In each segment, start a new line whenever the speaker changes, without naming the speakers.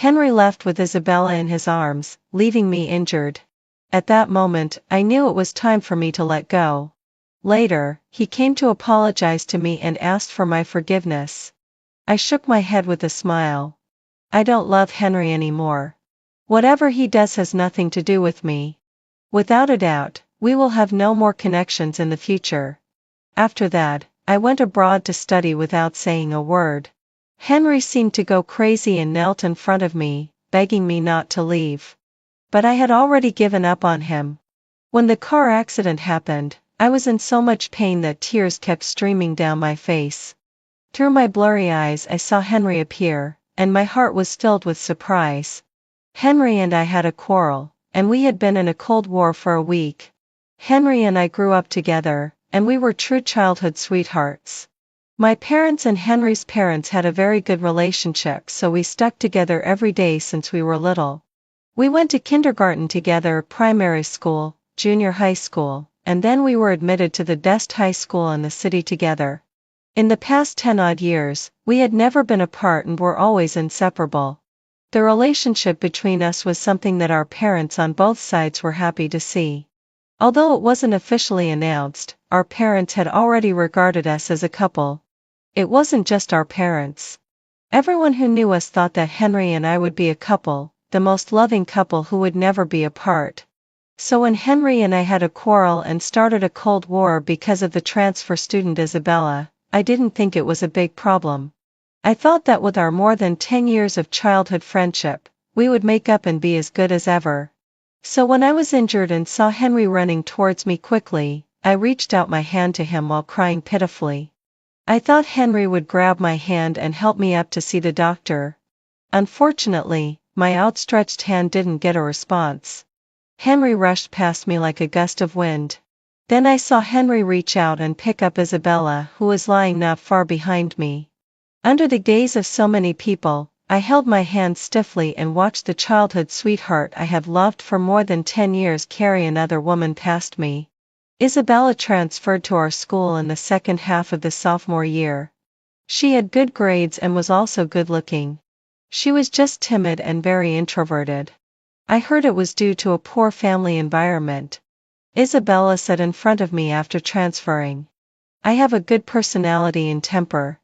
Henry left with Isabella in his arms, leaving me injured. At that moment, I knew it was time for me to let go. Later, he came to apologize to me and asked for my forgiveness. I shook my head with a smile. I don't love Henry anymore. Whatever he does has nothing to do with me. Without a doubt, we will have no more connections in the future. After that, I went abroad to study without saying a word. Henry seemed to go crazy and knelt in front of me, begging me not to leave. But I had already given up on him. When the car accident happened, I was in so much pain that tears kept streaming down my face. Through my blurry eyes I saw Henry appear, and my heart was filled with surprise. Henry and I had a quarrel, and we had been in a cold war for a week. Henry and I grew up together, and we were true childhood sweethearts. My parents and Henry's parents had a very good relationship, so we stuck together every day since we were little. We went to kindergarten together, primary school, junior high school, and then we were admitted to the best high school in the city together. In the past 10-odd years, we had never been apart and were always inseparable. The relationship between us was something that our parents on both sides were happy to see. Although it wasn't officially announced, our parents had already regarded us as a couple. It wasn't just our parents. Everyone who knew us thought that Henry and I would be a couple, the most loving couple who would never be apart. So when Henry and I had a quarrel and started a cold war because of the transfer student Isabella, I didn't think it was a big problem. I thought that with our more than 10 years of childhood friendship, we would make up and be as good as ever. So when I was injured and saw Henry running towards me quickly, I reached out my hand to him while crying pitifully. I thought Henry would grab my hand and help me up to see the doctor. Unfortunately, my outstretched hand didn't get a response. Henry rushed past me like a gust of wind. Then I saw Henry reach out and pick up Isabella, who was lying not far behind me. Under the gaze of so many people, I held my hand stiffly and watched the childhood sweetheart I have loved for more than 10 years carry another woman past me. Isabella transferred to our school in the second half of the sophomore year. She had good grades and was also good-looking. She was just timid and very introverted. I heard it was due to a poor family environment. Isabella said in front of me after transferring. I have a good personality and temper.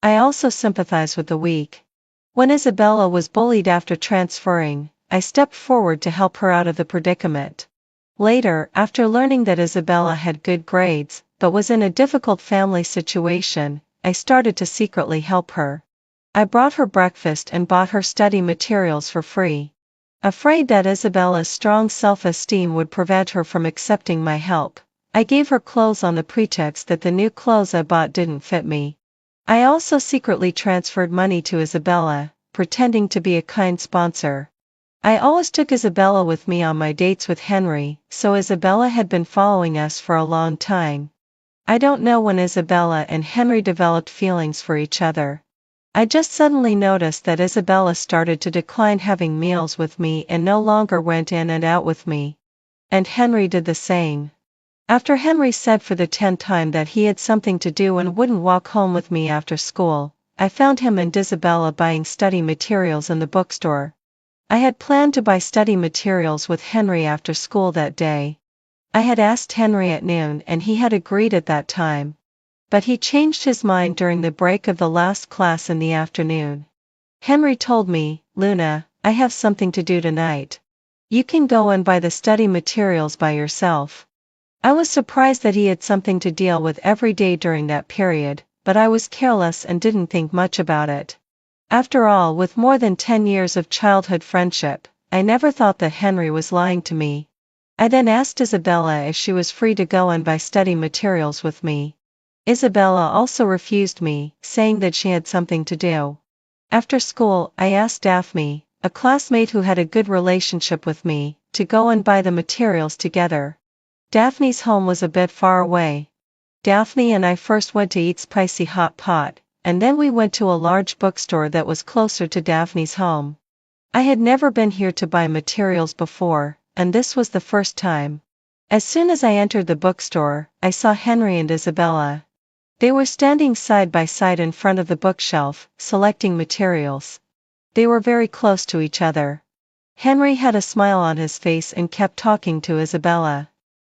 I also sympathize with the weak. When Isabella was bullied after transferring, I stepped forward to help her out of the predicament. Later, after learning that Isabella had good grades, but was in a difficult family situation, I started to secretly help her. I brought her breakfast and bought her study materials for free. Afraid that Isabella's strong self-esteem would prevent her from accepting my help, I gave her clothes on the pretext that the new clothes I bought didn't fit me. I also secretly transferred money to Isabella, pretending to be a kind sponsor. I always took Isabella with me on my dates with Henry, so Isabella had been following us for a long time. I don't know when Isabella and Henry developed feelings for each other. I just suddenly noticed that Isabella started to decline having meals with me and no longer went in and out with me. And Henry did the same. After Henry said for the 10th time that he had something to do and wouldn't walk home with me after school, I found him and Isabella buying study materials in the bookstore. I had planned to buy study materials with Henry after school that day. I had asked Henry at noon and he had agreed at that time. But he changed his mind during the break of the last class in the afternoon. Henry told me, "Luna, I have something to do tonight. You can go and buy the study materials by yourself." I was surprised that he had something to deal with every day during that period, but I was careless and didn't think much about it. After all, with more than 10 years of childhood friendship, I never thought that Henry was lying to me. I then asked Isabella if she was free to go and buy study materials with me. Isabella also refused me, saying that she had something to do. After school, I asked Daphne, a classmate who had a good relationship with me, to go and buy the materials together. Daphne's home was a bit far away. Daphne and I first went to eat spicy hot pot, and then we went to a large bookstore that was closer to Daphne's home. I had never been here to buy materials before, and this was the first time. As soon as I entered the bookstore, I saw Henry and Isabella. They were standing side by side in front of the bookshelf, selecting materials. They were very close to each other. Henry had a smile on his face and kept talking to Isabella.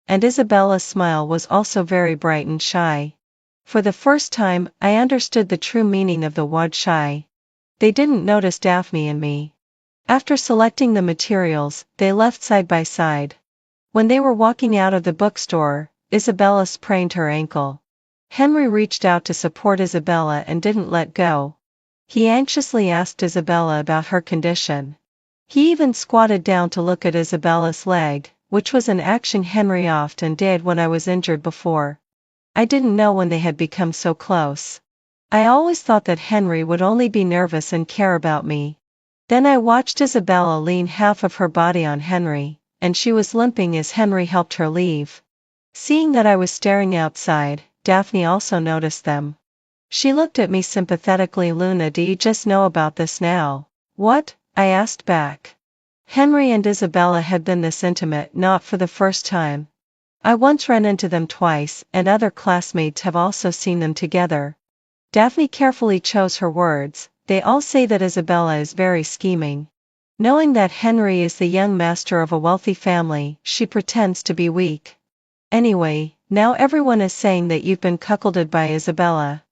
And Isabella's smile was also very bright and shy. For the first time, I understood the true meaning of the word shy. They didn't notice Daphne and me. After selecting the materials, they left side by side. When they were walking out of the bookstore, Isabella sprained her ankle. Henry reached out to support Isabella and didn't let go. He anxiously asked Isabella about her condition. He even squatted down to look at Isabella's leg, which was an action Henry often did when I was injured before. I didn't know when they had become so close. I always thought that Henry would only be nervous and care about me. Then I watched Isabella lean half of her body on Henry, and she was limping as Henry helped her leave. Seeing that I was staring outside, Daphne also noticed them. She looked at me sympathetically. Luna, do you just know about this now? What? I asked back. Henry and Isabella had been this intimate not for the first time. I once ran into them twice, and other classmates have also seen them together. Daphne carefully chose her words. They all say that Isabella is very scheming. Knowing that Henry is the young master of a wealthy family, she pretends to be weak. Anyway, now everyone is saying that you've been cuckolded by Isabella.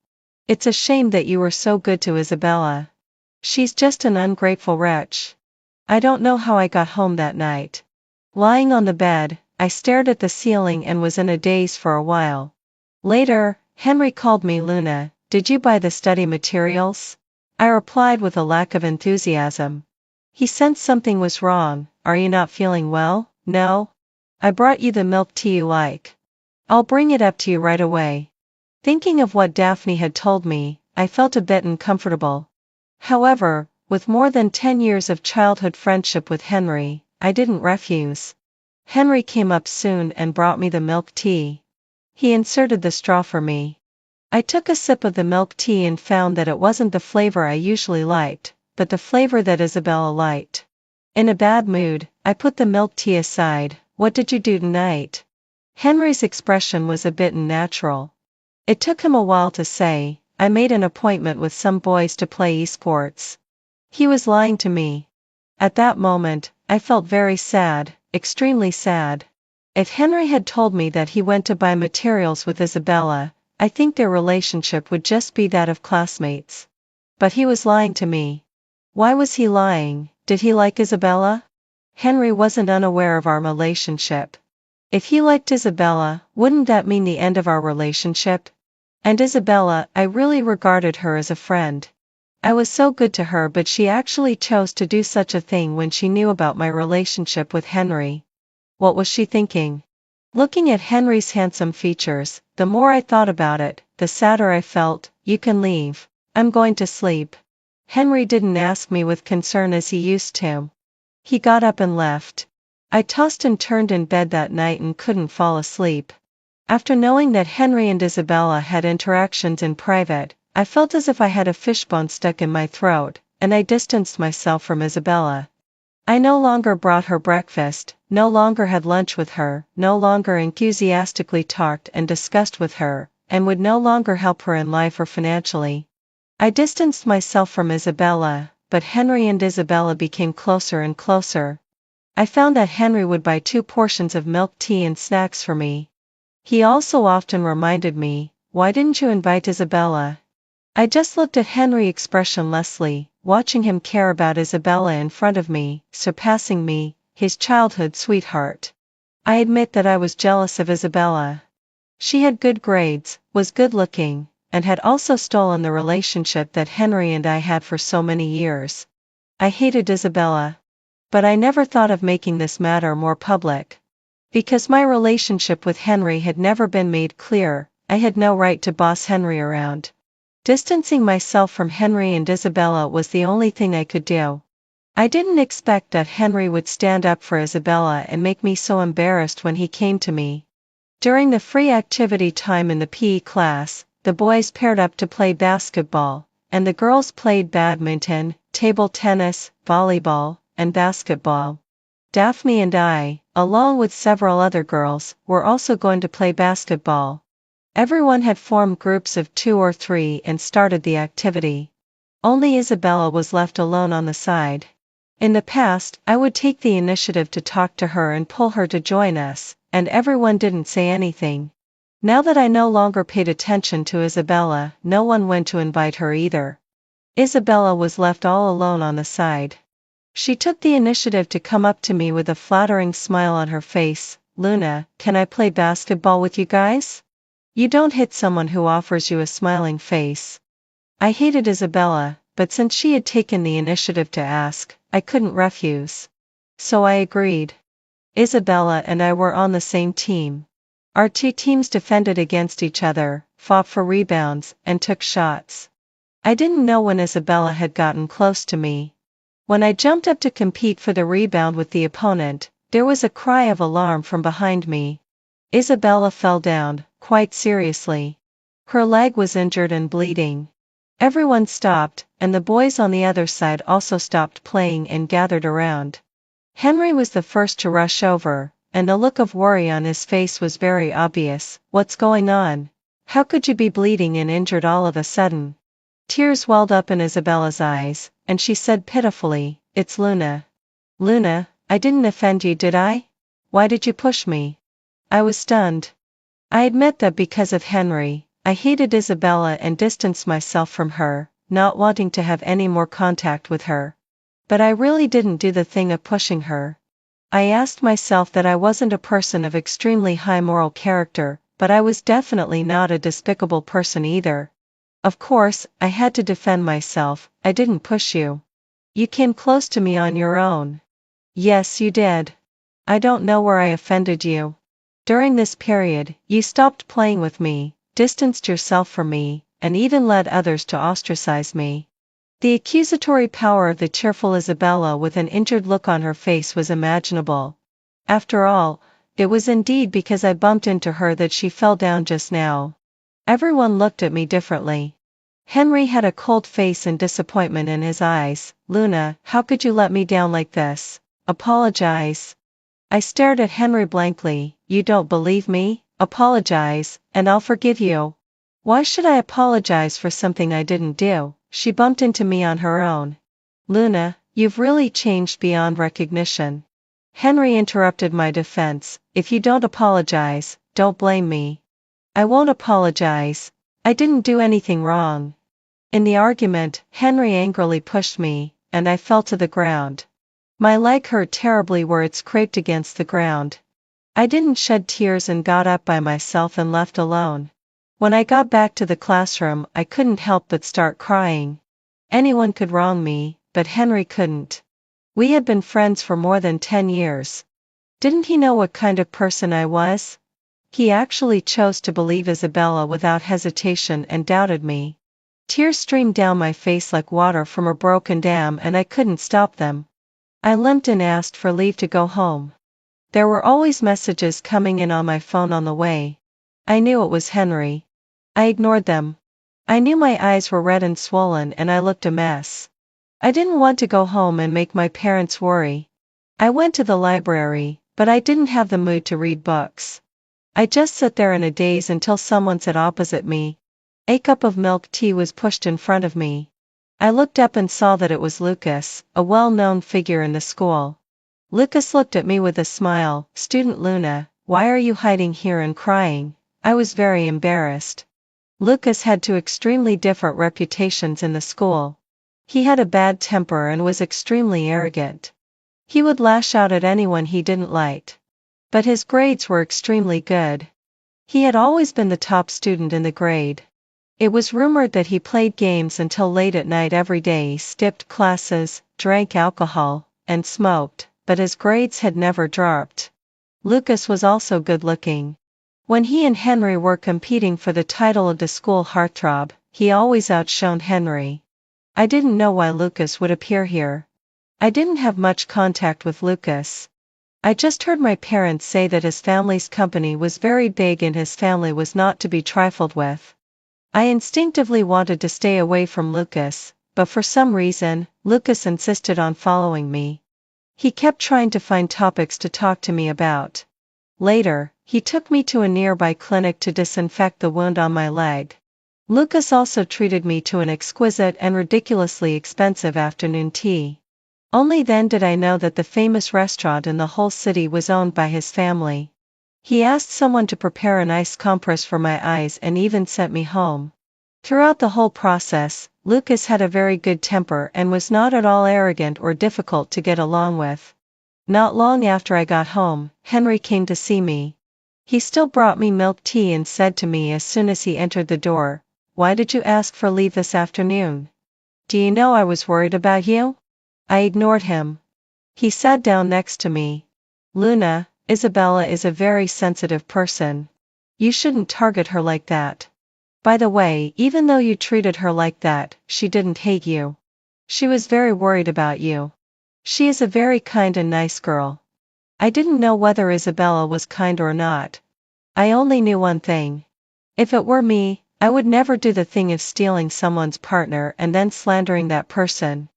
It's a shame that you were so good to Isabella. She's just an ungrateful wretch. I don't know how I got home that night. Lying on the bed, I stared at the ceiling and was in a daze for a while. Later, Henry called me. Luna, did you buy the study materials? I replied with a lack of enthusiasm. He sensed something was wrong. Are you not feeling well? No? I brought you the milk tea you like. I'll bring it up to you right away. Thinking of what Daphne had told me, I felt a bit uncomfortable. However, with more than 10 years of childhood friendship with Henry, I didn't refuse. Henry came up soon and brought me the milk tea. He inserted the straw for me. I took a sip of the milk tea and found that it wasn't the flavor I usually liked, but the flavor that Isabella liked. In a bad mood, I put the milk tea aside. What did you do tonight? Henry's expression was a bit unnatural. It took him a while to say. I made an appointment with some boys to play esports. He was lying to me. At that moment, I felt very sad, extremely sad. If Henry had told me that he went to buy materials with Isabella, I think their relationship would just be that of classmates. But he was lying to me. Why was he lying? Did he like Isabella? Henry wasn't unaware of our relationship. If he liked Isabella, wouldn't that mean the end of our relationship? And Isabella, I really regarded her as a friend. I was so good to her, but she actually chose to do such a thing when she knew about my relationship with Henry. What was she thinking? Looking at Henry's handsome features, the more I thought about it, the sadder I felt. You can leave. I'm going to sleep. Henry didn't ask me with concern as he used to. He got up and left. I tossed and turned in bed that night and couldn't fall asleep. After knowing that Henry and Isabella had interactions in private, I felt as if I had a fishbone stuck in my throat, and I distanced myself from Isabella. I no longer brought her breakfast, no longer had lunch with her, no longer enthusiastically talked and discussed with her, and would no longer help her in life or financially. I distanced myself from Isabella, but Henry and Isabella became closer and closer. I found that Henry would buy 2 portions of milk tea and snacks for me. He also often reminded me, why didn't you invite Isabella? I just looked at Henry expressionlessly, watching him care about Isabella in front of me, surpassing me, his childhood sweetheart. I admit that I was jealous of Isabella. She had good grades, was good looking, and had also stolen the relationship that Henry and I had for so many years. I hated Isabella. But I never thought of making this matter more public. Because my relationship with Henry had never been made clear, I had no right to boss Henry around. Distancing myself from Henry and Isabella was the only thing I could do. I didn't expect that Henry would stand up for Isabella and make me so embarrassed when he came to me. During the free activity time in the PE class, the boys paired up to play basketball, and the girls played badminton, table tennis, volleyball, and basketball. Daphne and I, along with several other girls, were also going to play basketball. Everyone had formed groups of 2 or 3 and started the activity. Only Isabella was left alone on the side. In the past, I would take the initiative to talk to her and pull her to join us, and everyone didn't say anything. Now that I no longer paid attention to Isabella, no one went to invite her either. Isabella was left all alone on the side. She took the initiative to come up to me with a flattering smile on her face. "Luna, can I play basketball with you guys?" You don't hit someone who offers you a smiling face. I hated Isabella, but since she had taken the initiative to ask, I couldn't refuse. So I agreed. Isabella and I were on the same team. Our two teams defended against each other, fought for rebounds, and took shots. I didn't know when Isabella had gotten close to me. When I jumped up to compete for the rebound with the opponent, there was a cry of alarm from behind me. Isabella fell down, quite seriously. Her leg was injured and bleeding. Everyone stopped, and the boys on the other side also stopped playing and gathered around. Henry was the first to rush over, and the look of worry on his face was very obvious. "What's going on? How could you be bleeding and injured all of a sudden?" Tears welled up in Isabella's eyes, and she said pitifully, "It's Luna." "Luna, I didn't offend you, did I? Why did you push me?" I was stunned. I admit that because of Henry, I hated Isabella and distanced myself from her, not wanting to have any more contact with her. But I really didn't do the thing of pushing her. I asked myself that I wasn't a person of extremely high moral character, but I was definitely not a despicable person either. Of course, I had to defend myself. "I didn't push you. You came close to me on your own." "Yes, you did. I don't know where I offended you. During this period, you stopped playing with me, distanced yourself from me, and even led others to ostracize me." The accusatory power of the cheerful Isabella with an injured look on her face was imaginable. After all, it was indeed because I bumped into her that she fell down just now. Everyone looked at me differently. Henry had a cold face and disappointment in his eyes. "Luna, how could you let me down like this? Apologize." I stared at Henry blankly. "You don't believe me? Apologize, and I'll forgive you." "Why should I apologize for something I didn't do?" She bumped into me on her own. "Luna, you've really changed beyond recognition." Henry interrupted my defense. "If you don't apologize, don't blame me." "I won't apologize. I didn't do anything wrong." In the argument, Henry angrily pushed me, and I fell to the ground. My leg hurt terribly where it scraped against the ground. I didn't shed tears and got up by myself and left alone. When I got back to the classroom, I couldn't help but start crying. Anyone could wrong me, but Henry couldn't. We had been friends for more than 10 years. Didn't he know what kind of person I was? He actually chose to believe Isabella without hesitation and doubted me. Tears streamed down my face like water from a broken dam and I couldn't stop them. I limped and asked for leave to go home. There were always messages coming in on my phone on the way. I knew it was Henry. I ignored them. I knew my eyes were red and swollen and I looked a mess. I didn't want to go home and make my parents worry. I went to the library, but I didn't have the mood to read books. I just sat there in a daze until someone sat opposite me. A cup of milk tea was pushed in front of me. I looked up and saw that it was Lucas, a well-known figure in the school. Lucas looked at me with a smile. "Student Luna, why are you hiding here and crying?" I was very embarrassed. Lucas had two extremely different reputations in the school. He had a bad temper and was extremely arrogant. He would lash out at anyone he didn't like. But his grades were extremely good. He had always been the top student in the grade. It was rumored that he played games until late at night every day, skipped classes, drank alcohol, and smoked, but his grades had never dropped. Lucas was also good looking. When he and Henry were competing for the title of the school heartthrob, he always outshone Henry. I didn't know why Lucas would appear here. I didn't have much contact with Lucas. I just heard my parents say that his family's company was very big and his family was not to be trifled with. I instinctively wanted to stay away from Lucas, but for some reason, Lucas insisted on following me. He kept trying to find topics to talk to me about. Later, he took me to a nearby clinic to disinfect the wound on my leg. Lucas also treated me to an exquisite and ridiculously expensive afternoon tea. Only then did I know that the famous restaurant in the whole city was owned by his family. He asked someone to prepare an ice compress for my eyes and even sent me home. Throughout the whole process, Lucas had a very good temper and was not at all arrogant or difficult to get along with. Not long after I got home, Henry came to see me. He still brought me milk tea and said to me as soon as he entered the door, "Why did you ask for leave this afternoon? Do you know I was worried about you?" I ignored him. He sat down next to me. "Luna, Isabella is a very sensitive person. You shouldn't target her like that. By the way, even though you treated her like that, she didn't hate you. She was very worried about you. She is a very kind and nice girl." I didn't know whether Isabella was kind or not. I only knew one thing. If it were me, I would never do the thing of stealing someone's partner and then slandering that person.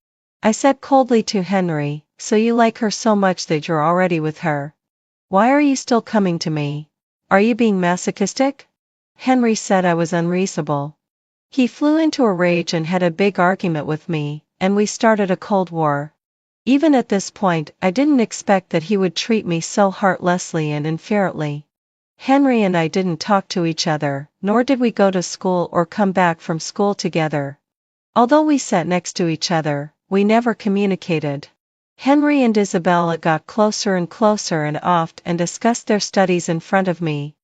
I said coldly to Henry, "So you like her so much that you're already with her? Why are you still coming to me? Are you being masochistic?" Henry said I was unreasonable. He flew into a rage and had a big argument with me, and we started a cold war. Even at this point, I didn't expect that he would treat me so heartlessly and unfairly. Henry and I didn't talk to each other, nor did we go to school or come back from school together. Although we sat next to each other, we never communicated. Henry and Isabella got closer and often discussed their studies in front of me.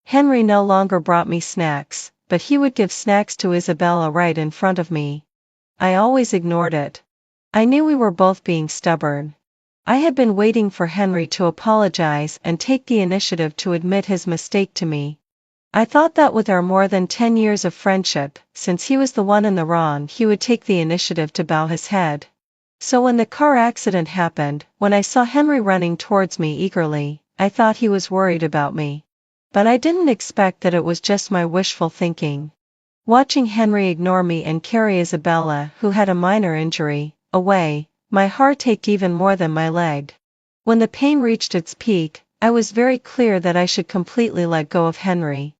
Henry no longer brought me snacks, but he would give snacks to Isabella right in front of me. I always ignored it. I knew we were both being stubborn. I had been waiting for Henry to apologize and take the initiative to admit his mistake to me. I thought that with our more than 10 years of friendship, since he was the one in the wrong, he would take the initiative to bow his head. So when the car accident happened, when I saw Henry running towards me eagerly, I thought he was worried about me. But I didn't expect that it was just my wishful thinking. Watching Henry ignore me and carry Isabella, who had a minor injury, away, my heart ached even more than my leg. When the pain reached its peak, I was very clear that I should completely let go of Henry.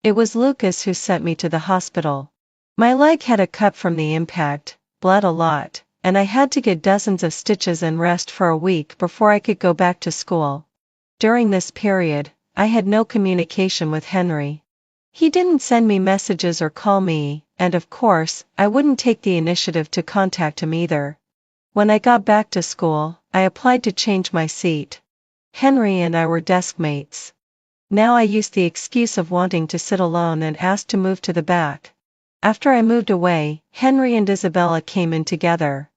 It was Lucas who sent me to the hospital. My leg had a cut from the impact, bled a lot, and I had to get dozens of stitches and rest for a week before I could go back to school. During this period, I had no communication with Henry. He didn't send me messages or call me, and of course, I wouldn't take the initiative to contact him either. When I got back to school, I applied to change my seat. Henry and I were desk mates. Now I used the excuse of wanting to sit alone and asked to move to the back. After I moved away, Henry and Isabella came in together.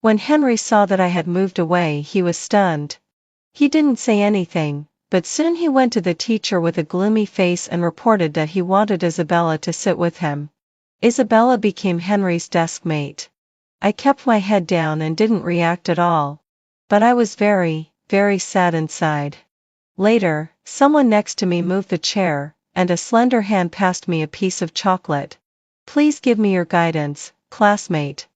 When Henry saw that I had moved away, he was stunned. He didn't say anything, but soon he went to the teacher with a gloomy face and reported that he wanted Isabella to sit with him. Isabella became Henry's desk mate. I kept my head down and didn't react at all. But I was very, very sad inside. Later, someone next to me moved the chair, and a slender hand passed me a piece of chocolate. "Please give me your guidance, classmate."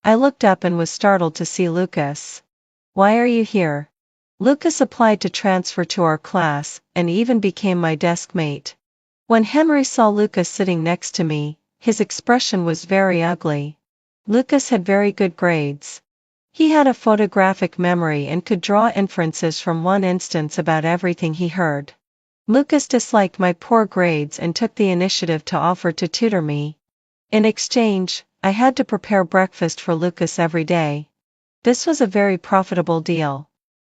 I looked up and was startled to see Lucas. "Why are you here?" Lucas applied to transfer to our class, and even became my desk mate. When Henry saw Lucas sitting next to me, his expression was very ugly. Lucas had very good grades. He had a photographic memory and could draw inferences from one instance about everything he heard. Lucas disliked my poor grades and took the initiative to offer to tutor me. In exchange, I had to prepare breakfast for Lucas every day. This was a very profitable deal.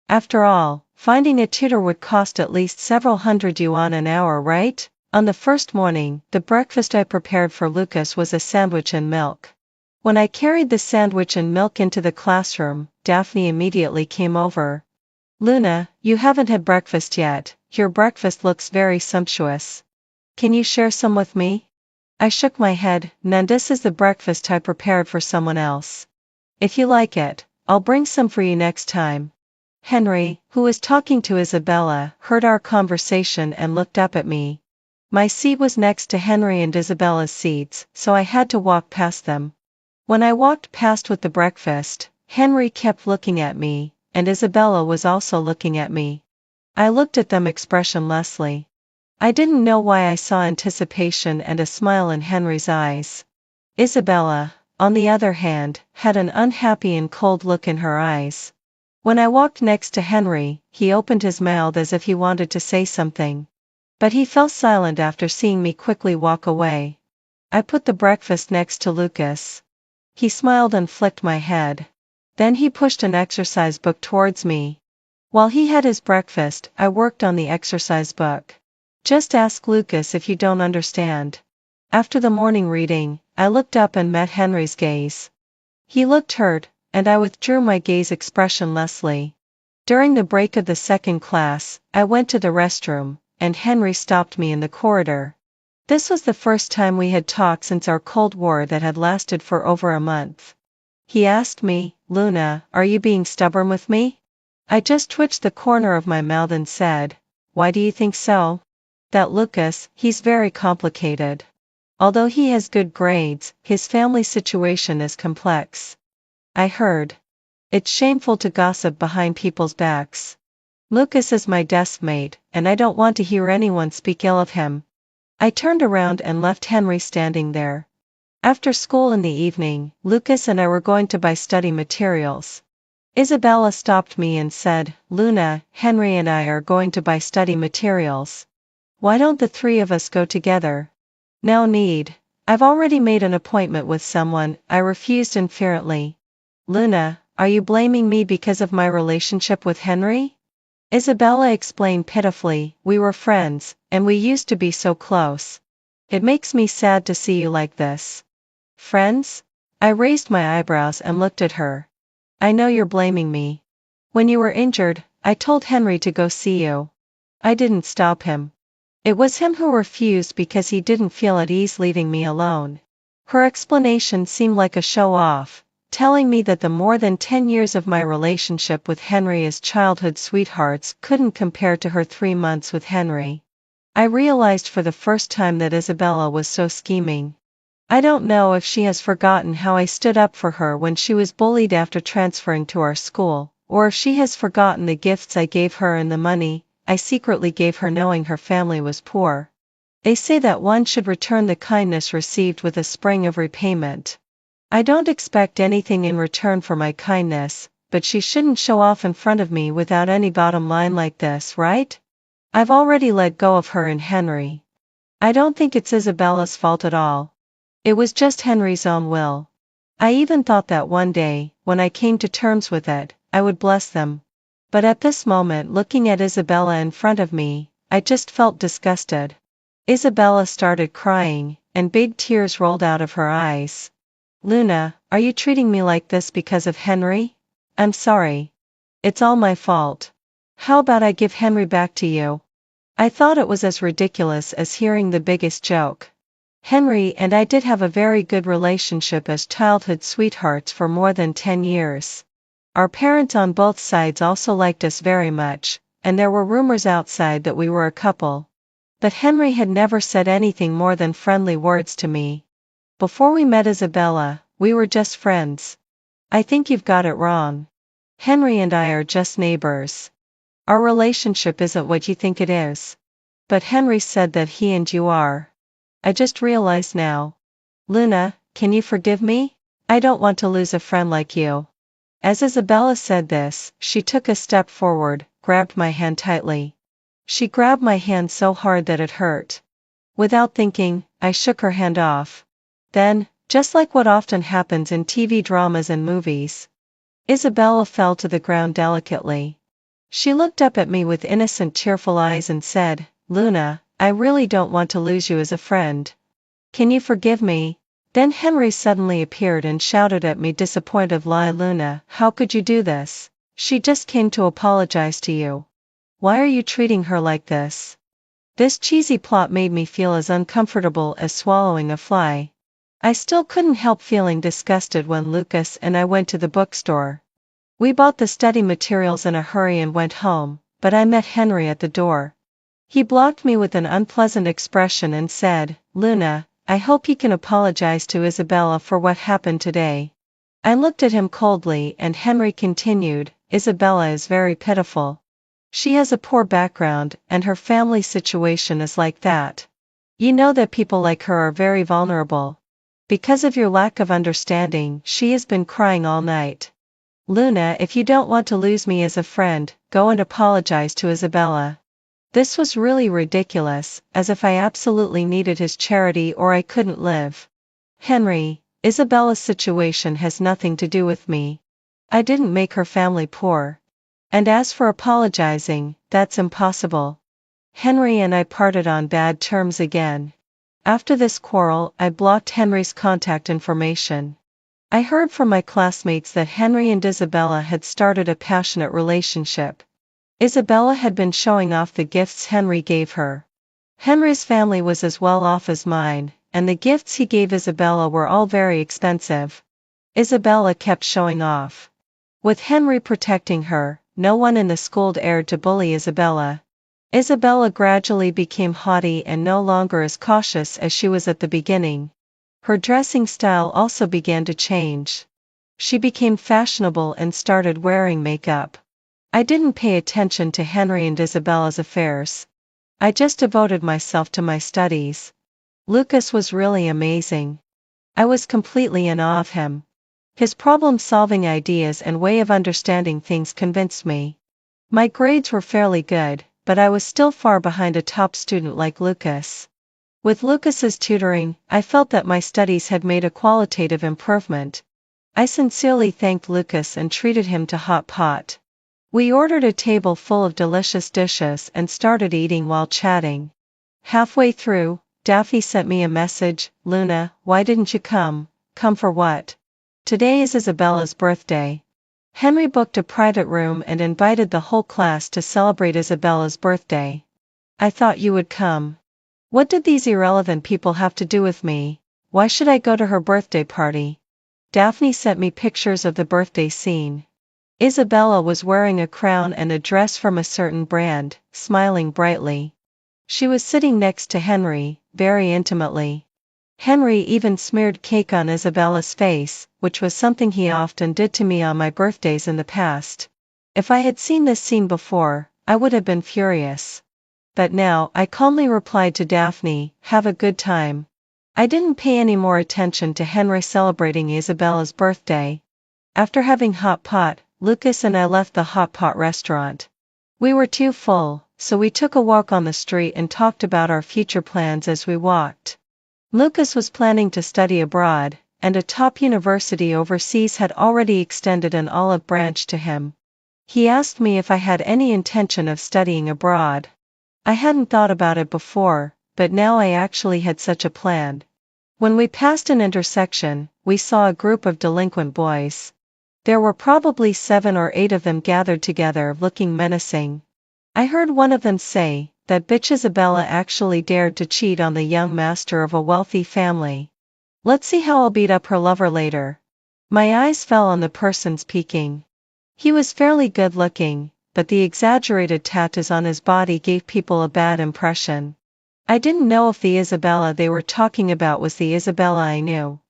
After all, finding a tutor would cost at least several hundred yuan an hour, right? On the first morning, the breakfast I prepared for Lucas was a sandwich and milk. When I carried the sandwich and milk into the classroom, Daphne immediately came over. "Luna, you haven't had breakfast yet. Your breakfast looks very sumptuous. Can you share some with me?" I shook my head. "No, this is the breakfast I prepared for someone else. If you like it, I'll bring some for you next time." Henry, who was talking to Isabella, heard our conversation and looked up at me. My seat was next to Henry and Isabella's seats, so I had to walk past them. When I walked past with the breakfast, Henry kept looking at me, and Isabella was also looking at me. I looked at them expressionlessly. I didn't know why I saw anticipation and a smile in Henry's eyes. Isabella, on the other hand, had an unhappy and cold look in her eyes. When I walked next to Henry, he opened his mouth as if he wanted to say something. But he fell silent after seeing me quickly walk away. I put the breakfast next to Lucas. He smiled and flicked my head. Then he pushed an exercise book towards me. While he had his breakfast, I worked on the exercise book. Just ask Lucas if you don't understand. After the morning reading, I looked up and met Henry's gaze. He looked hurt, and I withdrew my gaze expressionlessly. During the break of the second class, I went to the restroom, and Henry stopped me in the corridor. This was the first time we had talked since our Cold War that had lasted for over a month. He asked me, "Luna, are you being stubborn with me?" I just twitched the corner of my mouth and said, "Why do you think so?" "That Lucas, he's very complicated. Although he has good grades, his family situation is complex. I heard. It's shameful to gossip behind people's backs. Lucas is my desk mate, and I don't want to hear anyone speak ill of him." I turned around and left Henry standing there. After school in the evening, Lucas and I were going to buy study materials. Isabella stopped me and said, "Luna, Henry and I are going to buy study materials. Why don't the three of us go together?" "No need. I've already made an appointment with someone," I refused inferently. "Luna, are you blaming me because of my relationship with Henry?" Isabella explained pitifully, "We were friends, and we used to be so close. It makes me sad to see you like this." "Friends?" I raised my eyebrows and looked at her. "I know you're blaming me. When you were injured, I told Henry to go see you. I didn't stop him. It was him who refused because he didn't feel at ease leaving me alone." Her explanation seemed like a show-off, telling me that the more than 10 years of my relationship with Henry as childhood sweethearts couldn't compare to her 3 months with Henry. I realized for the first time that Isabella was so scheming. I don't know if she has forgotten how I stood up for her when she was bullied after transferring to our school, or if she has forgotten the gifts I gave her and the money I secretly gave her knowing her family was poor. They say that one should return the kindness received with a spring of repayment. I don't expect anything in return for my kindness, but she shouldn't show off in front of me without any bottom line like this, right? I've already let go of her and Henry. I don't think it's Isabella's fault at all. It was just Henry's own will. I even thought that one day, when I came to terms with it, I would bless them. But at this moment, looking at Isabella in front of me, I just felt disgusted. Isabella started crying, and big tears rolled out of her eyes. "Luna, are you treating me like this because of Henry? I'm sorry. It's all my fault. How about I give Henry back to you?" I thought it was as ridiculous as hearing the biggest joke. Henry and I did have a very good relationship as childhood sweethearts for more than 10 years. Our parents on both sides also liked us very much, and there were rumors outside that we were a couple. But Henry had never said anything more than friendly words to me. Before we met Isabella, we were just friends. I think you've got it wrong. Henry and I are just neighbors. Our relationship isn't what you think it is. But Henry said that he and you are. I just realized now. Luna, can you forgive me? I don't want to lose a friend like you. As Isabella said this, she took a step forward, grabbed my hand tightly. She grabbed my hand so hard that it hurt. Without thinking, I shook her hand off. Then, just like what often happens in TV dramas and movies, Isabella fell to the ground delicately. She looked up at me with innocent, tearful eyes and said, "Luna, I really don't want to lose you as a friend. Can you forgive me?" Then Henry suddenly appeared and shouted at me disappointedly, "Luna, how could you do this? She just came to apologize to you. Why are you treating her like this?" This cheesy plot made me feel as uncomfortable as swallowing a fly. I still couldn't help feeling disgusted when Lucas and I went to the bookstore. We bought the study materials in a hurry and went home, but I met Henry at the door. He blocked me with an unpleasant expression and said, "Luna, I hope you can apologize to Isabella for what happened today." I looked at him coldly and Henry continued, "Isabella is very pitiful. She has a poor background, and her family situation is like that. You know that people like her are very vulnerable. Because of your lack of understanding, she has been crying all night. Luna, if you don't want to lose me as a friend, go and apologize to Isabella. This was really ridiculous, as if I absolutely needed his charity or I couldn't live. Henry, Isabella's situation has nothing to do with me. I didn't make her family poor. And as for apologizing, that's impossible. Henry and I parted on bad terms again. After this quarrel, I blocked Henry's contact information. I heard from my classmates that Henry and Isabella had started a passionate relationship. Isabella had been showing off the gifts Henry gave her. Henry's family was as well off as mine, and the gifts he gave Isabella were all very expensive. Isabella kept showing off. With Henry protecting her, no one in the school dared to bully Isabella. Isabella gradually became haughty and no longer as cautious as she was at the beginning. Her dressing style also began to change. She became fashionable and started wearing makeup. I didn't pay attention to Henry and Isabella's affairs. I just devoted myself to my studies. Lucas was really amazing. I was completely in awe of him. His problem-solving ideas and way of understanding things convinced me. My grades were fairly good, but I was still far behind a top student like Lucas. With Lucas's tutoring, I felt that my studies had made a qualitative improvement. I sincerely thanked Lucas and treated him to hot pot. We ordered a table full of delicious dishes and started eating while chatting. Halfway through, Daphne sent me a message, "Luna, why didn't you come?" "Come for what?" "Today is Isabella's birthday. Henry booked a private room and invited the whole class to celebrate Isabella's birthday. I thought you would come." What did these irrelevant people have to do with me? Why should I go to her birthday party? Daphne sent me pictures of the birthday scene. Isabella was wearing a crown and a dress from a certain brand, smiling brightly. She was sitting next to Henry, very intimately. Henry even smeared cake on Isabella's face, which was something he often did to me on my birthdays in the past. If I had seen this scene before, I would have been furious. But now, I calmly replied to Daphne, "Have a good time." I didn't pay any more attention to Henry celebrating Isabella's birthday. After having hot pot, Lucas and I left the hot pot restaurant. We were too full, so we took a walk on the street and talked about our future plans as we walked. Lucas was planning to study abroad, and a top university overseas had already extended an olive branch to him. He asked me if I had any intention of studying abroad. I hadn't thought about it before, but now I actually had such a plan. When we passed an intersection, we saw a group of delinquent boys. There were probably 7 or 8 of them gathered together looking menacing. I heard one of them say, "That bitch Isabella actually dared to cheat on the young master of a wealthy family. Let's see how I'll beat up her lover later." My eyes fell on the person speaking. He was fairly good looking, but the exaggerated tattoos on his body gave people a bad impression. I didn't know if the Isabella they were talking about was the Isabella I knew.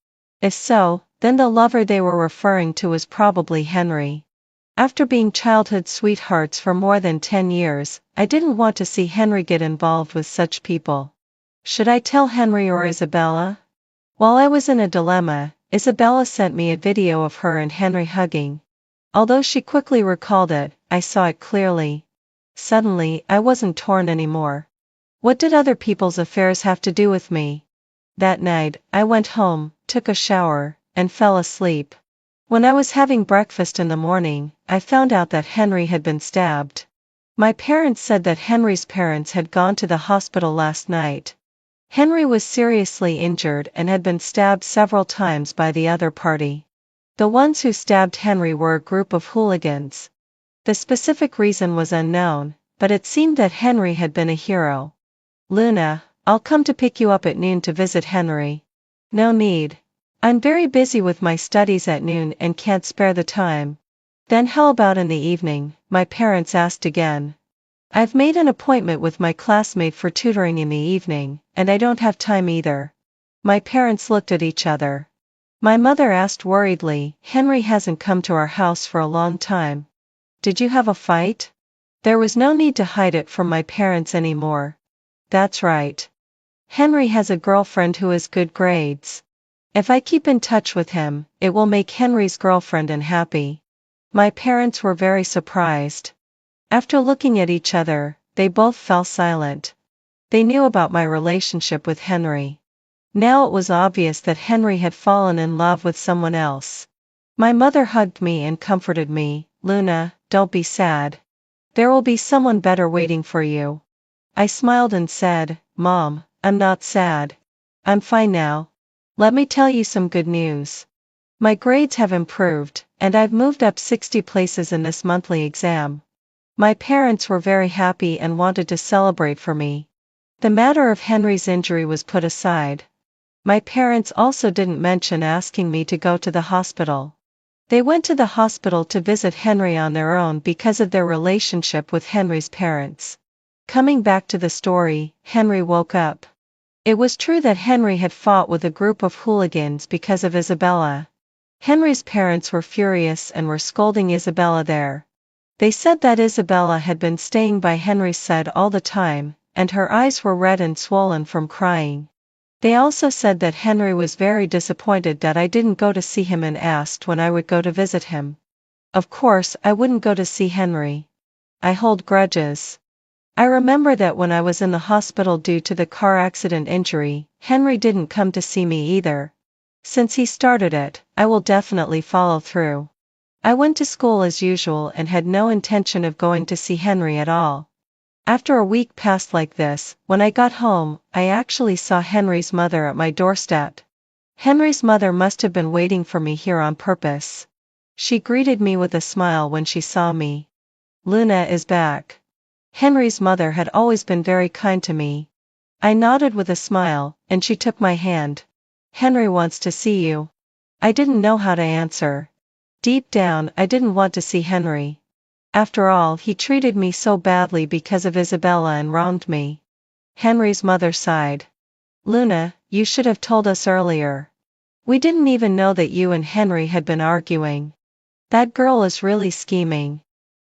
If so, then the lover they were referring to was probably Henry. After being childhood sweethearts for more than 10 years, I didn't want to see Henry get involved with such people. Should I tell Henry or Isabella? While I was in a dilemma, Isabella sent me a video of her and Henry hugging. Although she quickly recalled it, I saw it clearly. Suddenly, I wasn't torn anymore. What did other people's affairs have to do with me? That night, I went home, took a shower, and fell asleep. When I was having breakfast in the morning, I found out that Henry had been stabbed. My parents said that Henry's parents had gone to the hospital last night. Henry was seriously injured and had been stabbed several times by the other party. The ones who stabbed Henry were a group of hooligans. The specific reason was unknown, but it seemed that Henry had been a hero. "Luna, I'll come to pick you up at noon to visit Henry." "No need. I'm very busy with my studies at noon and can't spare the time." "Then how about in the evening?" my parents asked again. "I've made an appointment with my classmate for tutoring in the evening, and I don't have time either." My parents looked at each other. My mother asked worriedly, "Henry hasn't come to our house for a long time. Did you have a fight?" There was no need to hide it from my parents anymore. That's right. Henry has a girlfriend who has good grades. If I keep in touch with him, it will make Henry's girlfriend unhappy. My parents were very surprised. After looking at each other, they both fell silent. They knew about my relationship with Henry. Now it was obvious that Henry had fallen in love with someone else. My mother hugged me and comforted me. Luna, don't be sad. There will be someone better waiting for you. I smiled and said, Mom, I'm not sad. I'm fine now. Let me tell you some good news. My grades have improved, and I've moved up 60 places in this monthly exam. My parents were very happy and wanted to celebrate for me. The matter of Henry's injury was put aside. My parents also didn't mention asking me to go to the hospital. They went to the hospital to visit Henry on their own because of their relationship with Henry's parents. Coming back to the story, Henry woke up. It was true that Henry had fought with a group of hooligans because of Isabella. Henry's parents were furious and were scolding Isabella there. They said that Isabella had been staying by Henry's side all the time, and her eyes were red and swollen from crying. They also said that Henry was very disappointed that I didn't go to see him and asked when I would go to visit him. Of course, I wouldn't go to see Henry. I hold grudges. I remember that when I was in the hospital due to the car accident injury, Henry didn't come to see me either. Since he started it, I will definitely follow through. I went to school as usual and had no intention of going to see Henry at all. After a week passed like this, when I got home, I actually saw Henry's mother at my doorstep. Henry's mother must have been waiting for me here on purpose. She greeted me with a smile when she saw me. Luna is back. Henry's mother had always been very kind to me. I nodded with a smile, and she took my hand. Henry wants to see you. I didn't know how to answer. Deep down, I didn't want to see Henry. After all, he treated me so badly because of Isabella and wronged me. Henry's mother sighed. Luna, you should have told us earlier. We didn't even know that you and Henry had been arguing. That girl is really scheming.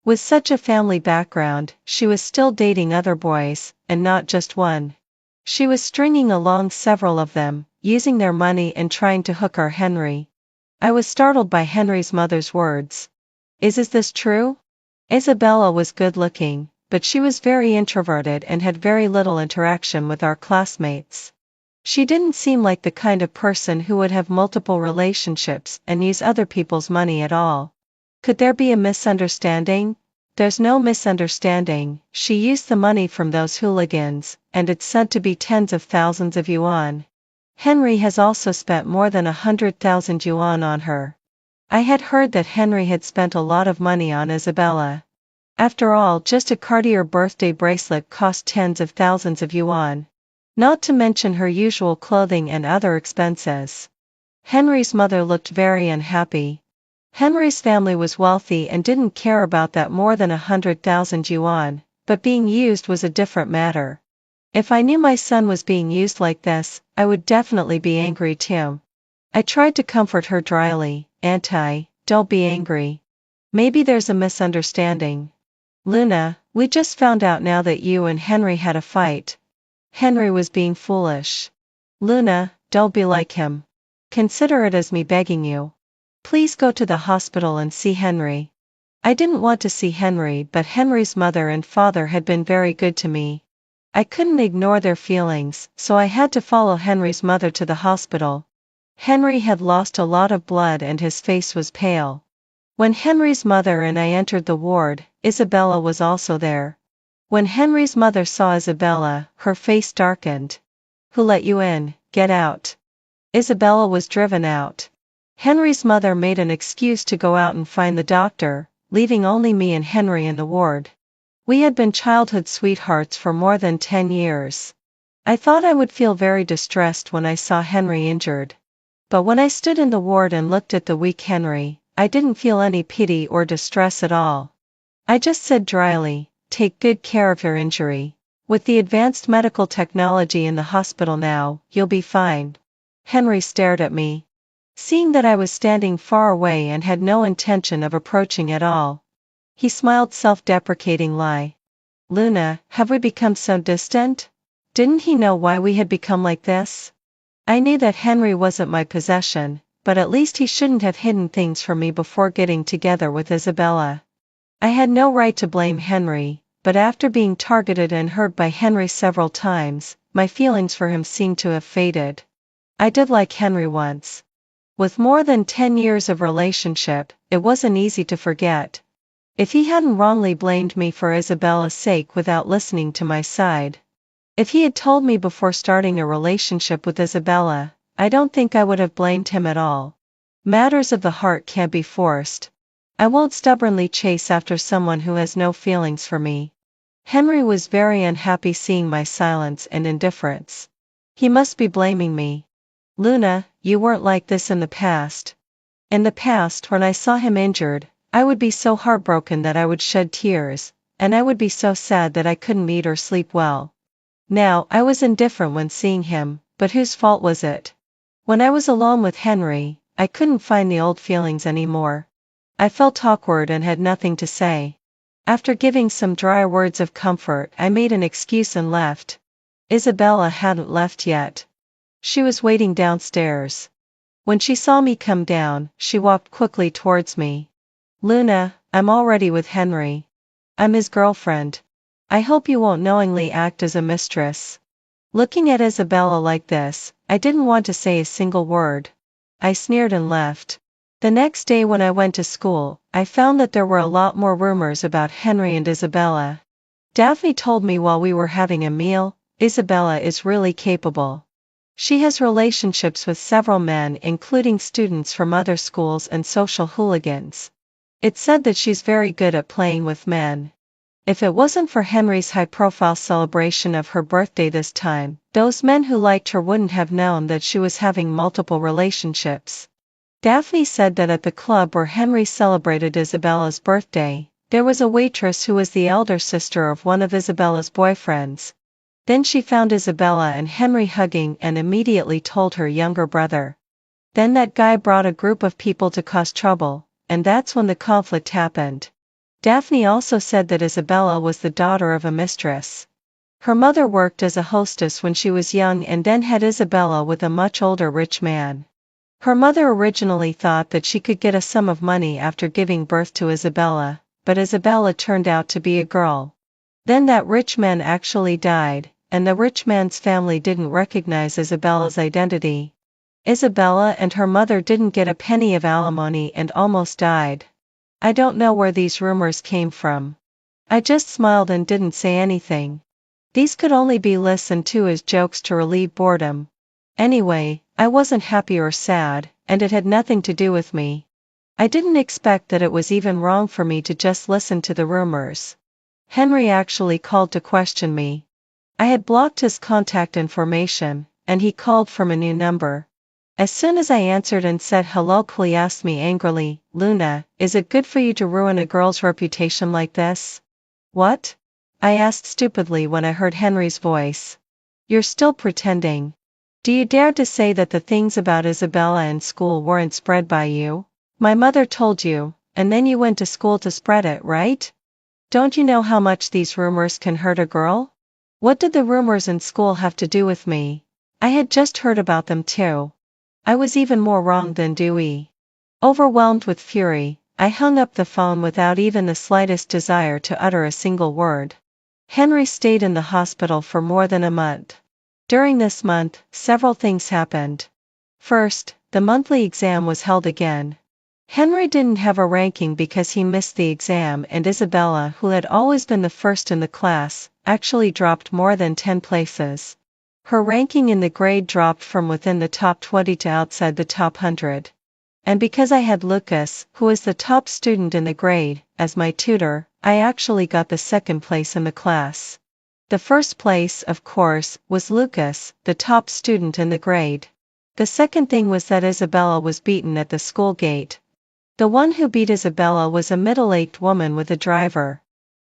With such a family background, she was still dating other boys, and not just one. She was stringing along several of them, using their money and trying to hook our Henry. I was startled by Henry's mother's words. Is this true? Isabella was good-looking, but she was very introverted and had very little interaction with our classmates. She didn't seem like the kind of person who would have multiple relationships and use other people's money at all. Could there be a misunderstanding? There's no misunderstanding. She used the money from those hooligans, and it's said to be tens of thousands of yuan. Henry has also spent more than 100,000 yuan on her. I had heard that Henry had spent a lot of money on Isabella. After all, just a Cartier birthday bracelet cost tens of thousands of yuan. Not to mention her usual clothing and other expenses. Henry's mother looked very unhappy. Henry's family was wealthy and didn't care about that more than 100,000 yuan, but being used was a different matter. If I knew my son was being used like this, I would definitely be angry too. I tried to comfort her dryly. Auntie, don't be angry. Maybe there's a misunderstanding. Luna, we just found out now that you and Henry had a fight. Henry was being foolish. Luna, don't be like him. Consider it as me begging you. Please go to the hospital and see Henry. I didn't want to see Henry, but Henry's mother and father had been very good to me. I couldn't ignore their feelings, so I had to follow Henry's mother to the hospital. Henry had lost a lot of blood and his face was pale. When Henry's mother and I entered the ward, Isabella was also there. When Henry's mother saw Isabella, her face darkened. Who let you in? Get out. Isabella was driven out. Henry's mother made an excuse to go out and find the doctor, leaving only me and Henry in the ward. We had been childhood sweethearts for more than 10 years. I thought I would feel very distressed when I saw Henry injured. But when I stood in the ward and looked at the weak Henry, I didn't feel any pity or distress at all. I just said dryly, take good care of your injury. With the advanced medical technology in the hospital now, you'll be fine. Henry stared at me. Seeing that I was standing far away and had no intention of approaching at all, He smiled self-deprecatingly. Luna, have we become so distant? Didn't he know why we had become like this? I knew that Henry wasn't my possession, but at least he shouldn't have hidden things from me before getting together with Isabella. I had no right to blame Henry, but after being targeted and hurt by Henry several times, my feelings for him seemed to have faded. I did like Henry once. With more than 10 years of relationship, it wasn't easy to forget. If he hadn't wrongly blamed me for Isabella's sake without listening to my side. If he had told me before starting a relationship with Isabella, I don't think I would have blamed him at all. Matters of the heart can't be forced. I won't stubbornly chase after someone who has no feelings for me. Henry was very unhappy seeing my silence and indifference. He must be blaming me. Luna, you weren't like this in the past. In the past, when I saw him injured, I would be so heartbroken that I would shed tears, and I would be so sad that I couldn't eat or sleep well. Now, I was indifferent when seeing him, but whose fault was it? When I was alone with Henry, I couldn't find the old feelings anymore. I felt awkward and had nothing to say. After giving some dry words of comfort, I made an excuse and left. Isabella hadn't left yet. She was waiting downstairs. When she saw me come down, she walked quickly towards me. Luna, I'm already with Henry. I'm his girlfriend. I hope you won't knowingly act as a mistress. Looking at Isabella like this, I didn't want to say a single word. I sneered and left. The next day when I went to school, I found that there were a lot more rumors about Henry and Isabella. Daphne told me while we were having a meal, Isabella is really capable. She has relationships with several men, including students from other schools and social hooligans. It's said that she's very good at playing with men. If it wasn't for Henry's high-profile celebration of her birthday this time, those men who liked her wouldn't have known that she was having multiple relationships. Daphne said that at the club where Henry celebrated Isabella's birthday, there was a waitress who was the elder sister of one of Isabella's boyfriends. Then she found Isabella and Henry hugging and immediately told her younger brother. Then that guy brought a group of people to cause trouble, and that's when the conflict happened. Daphne also said that Isabella was the daughter of a mistress. Her mother worked as a hostess when she was young and then had Isabella with a much older rich man. Her mother originally thought that she could get a sum of money after giving birth to Isabella, but Isabella turned out to be a girl. Then that rich man actually died, and the rich man's family didn't recognize Isabella's identity. Isabella and her mother didn't get a penny of alimony and almost died. I don't know where these rumors came from. I just smiled and didn't say anything. These could only be listened to as jokes to relieve boredom. Anyway, I wasn't happy or sad, and it had nothing to do with me. I didn't expect that it was even wrong for me to just listen to the rumors. Henry actually called to question me. I had blocked his contact information, and he called from a new number. As soon as I answered and said hello, he asked me angrily, Luna, is it good for you to ruin a girl's reputation like this? What? I asked stupidly when I heard Henry's voice. You're still pretending. Do you dare to say that the things about Isabella in school weren't spread by you? My mother told you, and then you went to school to spread it, right? Don't you know how much these rumors can hurt a girl? What did the rumors in school have to do with me? I had just heard about them too. I was even more wrong than Dewey. Overwhelmed with fury, I hung up the phone without even the slightest desire to utter a single word. Henry stayed in the hospital for more than a month. During this month, several things happened. First, the monthly exam was held again. Henry didn't have a ranking because he missed the exam, and Isabella, who had always been the first in the class, actually dropped more than 10 places. Her ranking in the grade dropped from within the top 20 to outside the top 100. And because I had Lucas, who was the top student in the grade, as my tutor, I actually got the second place in the class. The first place, of course, was Lucas, the top student in the grade. The second thing was that Isabella was beaten at the school gate. The one who beat Isabella was a middle-aged woman with a driver.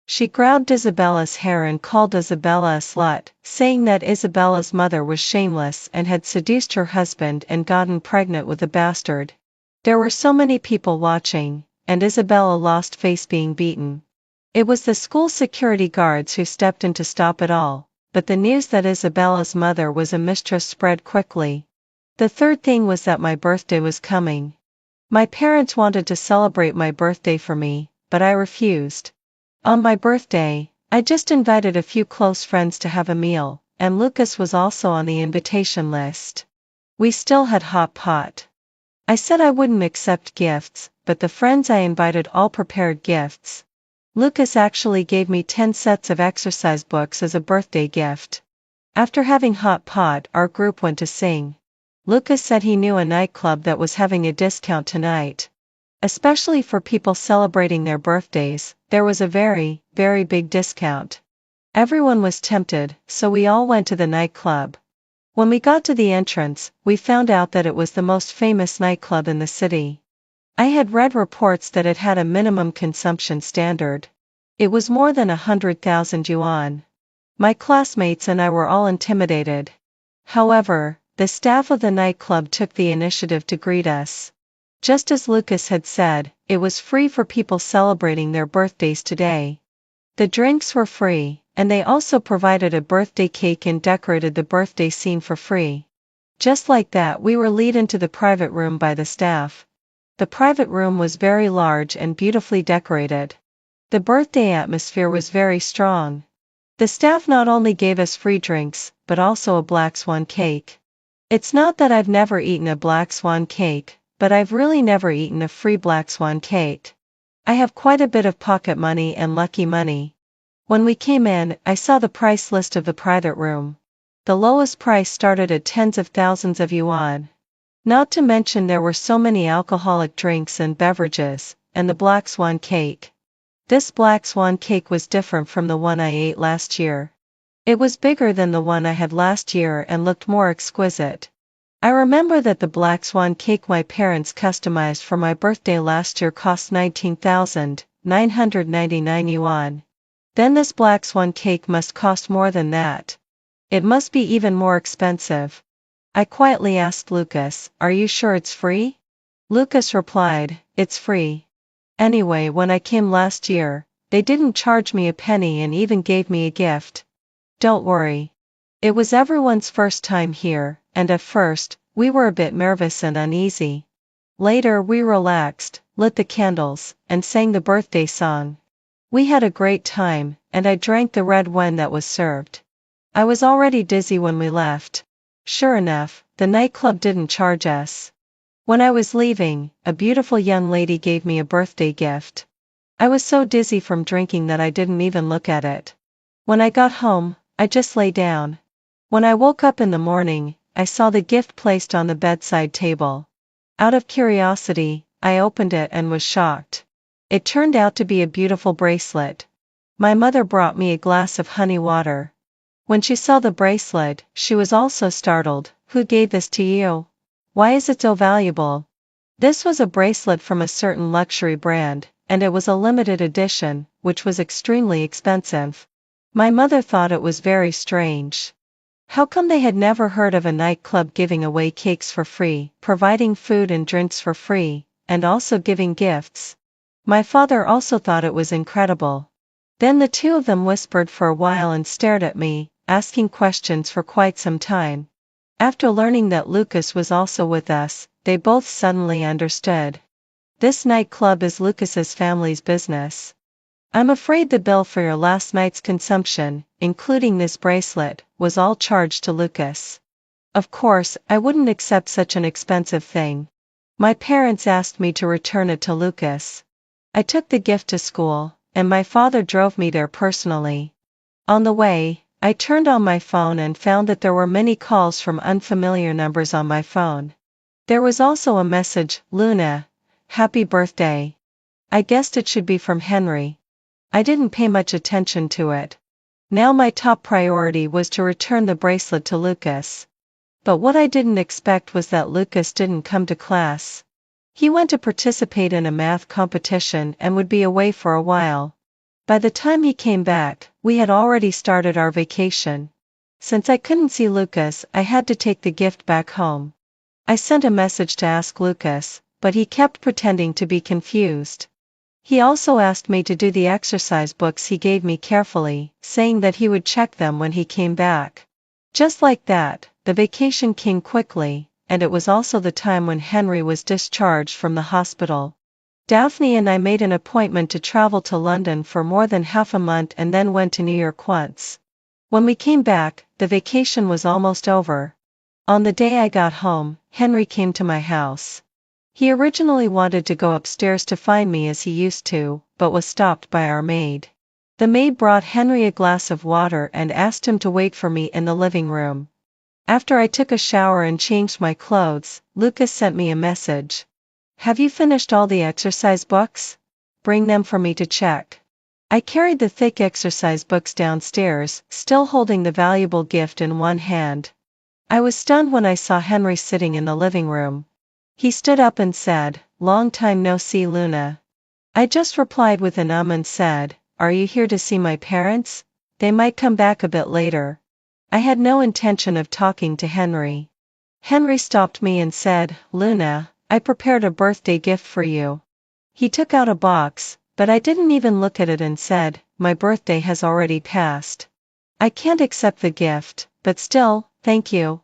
She grabbed Isabella's hair and called Isabella a slut, saying that Isabella's mother was shameless and had seduced her husband and gotten pregnant with a bastard. There were so many people watching, and Isabella lost face being beaten. It was the school security guards who stepped in to stop it all, but the news that Isabella's mother was a mistress spread quickly. The third thing was that my birthday was coming. My parents wanted to celebrate my birthday for me, but I refused. On my birthday, I just invited a few close friends to have a meal, and Lucas was also on the invitation list. We still had hot pot. I said I wouldn't accept gifts, but the friends I invited all prepared gifts. Lucas actually gave me 10 sets of exercise books as a birthday gift. After having hot pot, our group went to sing. Lucas said he knew a nightclub that was having a discount tonight. Especially for people celebrating their birthdays, there was a very, very big discount. Everyone was tempted, so we all went to the nightclub. When we got to the entrance, we found out that it was the most famous nightclub in the city. I had read reports that it had a minimum consumption standard. It was more than 100,000 yuan. My classmates and I were all intimidated. However, the staff of the nightclub took the initiative to greet us. Just as Lucas had said, it was free for people celebrating their birthdays today. The drinks were free, and they also provided a birthday cake and decorated the birthday scene for free. Just like that, we were led into the private room by the staff. The private room was very large and beautifully decorated. The birthday atmosphere was very strong. The staff not only gave us free drinks, but also a black swan cake. It's not that I've never eaten a black swan cake, but I've really never eaten a free black swan cake. I have quite a bit of pocket money and lucky money. When we came in, I saw the price list of the private room. The lowest price started at tens of thousands of yuan. Not to mention there were so many alcoholic drinks and beverages, and the black swan cake. This black swan cake was different from the one I ate last year. It was bigger than the one I had last year and looked more exquisite. I remember that the black swan cake my parents customized for my birthday last year cost 19,999 yuan. Then this black swan cake must cost more than that. It must be even more expensive. I quietly asked Lucas, "Are you sure it's free?" Lucas replied, "It's free. Anyway, when I came last year, they didn't charge me a penny and even gave me a gift. Don't worry. It was everyone's first time here, and at first, we were a bit nervous and uneasy. Later we relaxed, lit the candles, and sang the birthday song. We had a great time, and I drank the red wine that was served. I was already dizzy when we left. Sure enough, the nightclub didn't charge us. When I was leaving, a beautiful young lady gave me a birthday gift. I was so dizzy from drinking that I didn't even look at it. When I got home, I just lay down. When I woke up in the morning, I saw the gift placed on the bedside table. Out of curiosity, I opened it and was shocked. It turned out to be a beautiful bracelet. My mother brought me a glass of honey water. When she saw the bracelet, she was also startled. "Who gave this to you? Why is it so valuable?" This was a bracelet from a certain luxury brand, and it was a limited edition, which was extremely expensive. My mother thought it was very strange. How come they had never heard of a nightclub giving away cakes for free, providing food and drinks for free, and also giving gifts? My father also thought it was incredible. Then the two of them whispered for a while and stared at me, asking questions for quite some time. After learning that Lucas was also with us, they both suddenly understood. This nightclub is Lucas's family's business. I'm afraid the bill for your last night's consumption, including this bracelet, was all charged to Lucas. Of course, I wouldn't accept such an expensive thing. My parents asked me to return it to Lucas. I took the gift to school, and my father drove me there personally. On the way, I turned on my phone and found that there were many calls from unfamiliar numbers on my phone. There was also a message, "Luna, happy birthday." I guessed it should be from Henry. I didn't pay much attention to it. Now my top priority was to return the bracelet to Lucas. But what I didn't expect was that Lucas didn't come to class. He went to participate in a math competition and would be away for a while. By the time he came back, we had already started our vacation. Since I couldn't see Lucas, I had to take the gift back home. I sent a message to ask Lucas, but he kept pretending to be confused. He also asked me to do the exercise books he gave me carefully, saying that he would check them when he came back. Just like that, the vacation came quickly, and it was also the time when Henry was discharged from the hospital. Daphne and I made an appointment to travel to London for more than half a month and then went to New York once. When we came back, the vacation was almost over. On the day I got home, Henry came to my house. He originally wanted to go upstairs to find me as he used to, but was stopped by our maid. The maid brought Henry a glass of water and asked him to wait for me in the living room. After I took a shower and changed my clothes, Lucas sent me a message. "Have you finished all the exercise books? Bring them for me to check." I carried the thick exercise books downstairs, still holding the valuable gift in one hand. I was stunned when I saw Henry sitting in the living room. He stood up and said, "Long time no see, Luna." I just replied with an and said, "Are you here to see my parents? They might come back a bit later." I had no intention of talking to Henry. Henry stopped me and said, "Luna, I prepared a birthday gift for you." He took out a box, but I didn't even look at it and said, "My birthday has already passed. I can't accept the gift, but still, thank you."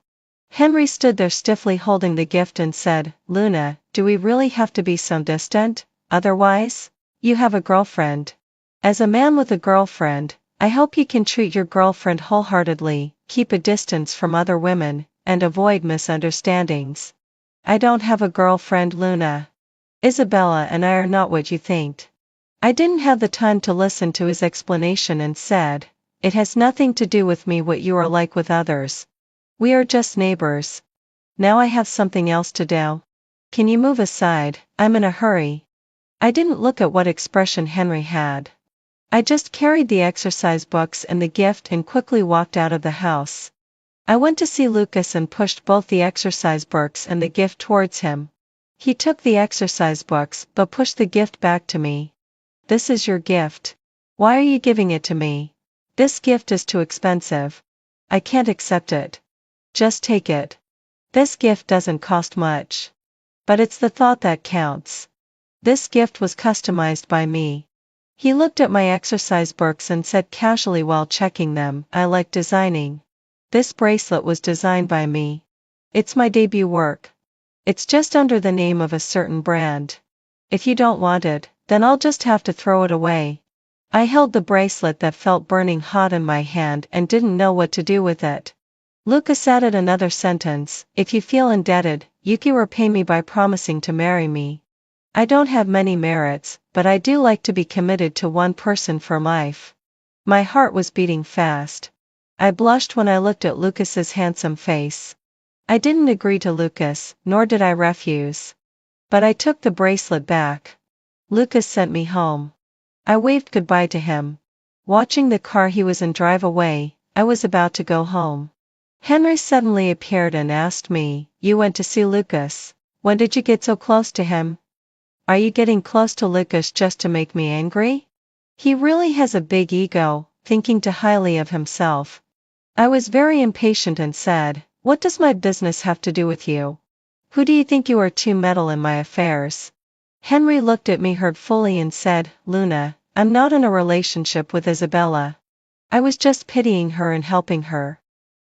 Henry stood there stiffly holding the gift and said, "Luna, do we really have to be so distant? Otherwise? You have a girlfriend. As a man with a girlfriend, I hope you can treat your girlfriend wholeheartedly, keep a distance from other women, and avoid misunderstandings." "I don't have a girlfriend, Luna. Isabella and I are not what you think." I didn't have the time to listen to his explanation and said, "It has nothing to do with me what you are like with others. We are just neighbors. Now I have something else to do. Can you move aside? I'm in a hurry." I didn't look at what expression Henry had. I just carried the exercise books and the gift and quickly walked out of the house. I went to see Lucas and pushed both the exercise books and the gift towards him. He took the exercise books but pushed the gift back to me. "This is your gift. Why are you giving it to me? This gift is too expensive. I can't accept it. Just take it. This gift doesn't cost much. But it's the thought that counts. This gift was customized by me." He looked at my exercise books and said casually while checking them, "I like designing. This bracelet was designed by me. It's my debut work. It's just under the name of a certain brand. If you don't want it, then I'll just have to throw it away." I held the bracelet that felt burning hot in my hand and didn't know what to do with it. Lucas added another sentence, "If you feel indebted, you can repay me by promising to marry me." I don't have many merits, but I do like to be committed to one person for life. My heart was beating fast. I blushed when I looked at Lucas's handsome face. I didn't agree to Lucas, nor did I refuse. But I took the bracelet back. Lucas sent me home. I waved goodbye to him. Watching the car he was in drive away, I was about to go home. Henry suddenly appeared and asked me, "You went to see Lucas. When did you get so close to him? Are you getting close to Lucas just to make me angry? He really has a big ego, thinking too highly of himself." I was very impatient and said, "What does my business have to do with you? Who do you think you are to meddle in my affairs?" Henry looked at me hurtfully and said, "Luna, I'm not in a relationship with Isabella. I was just pitying her and helping her.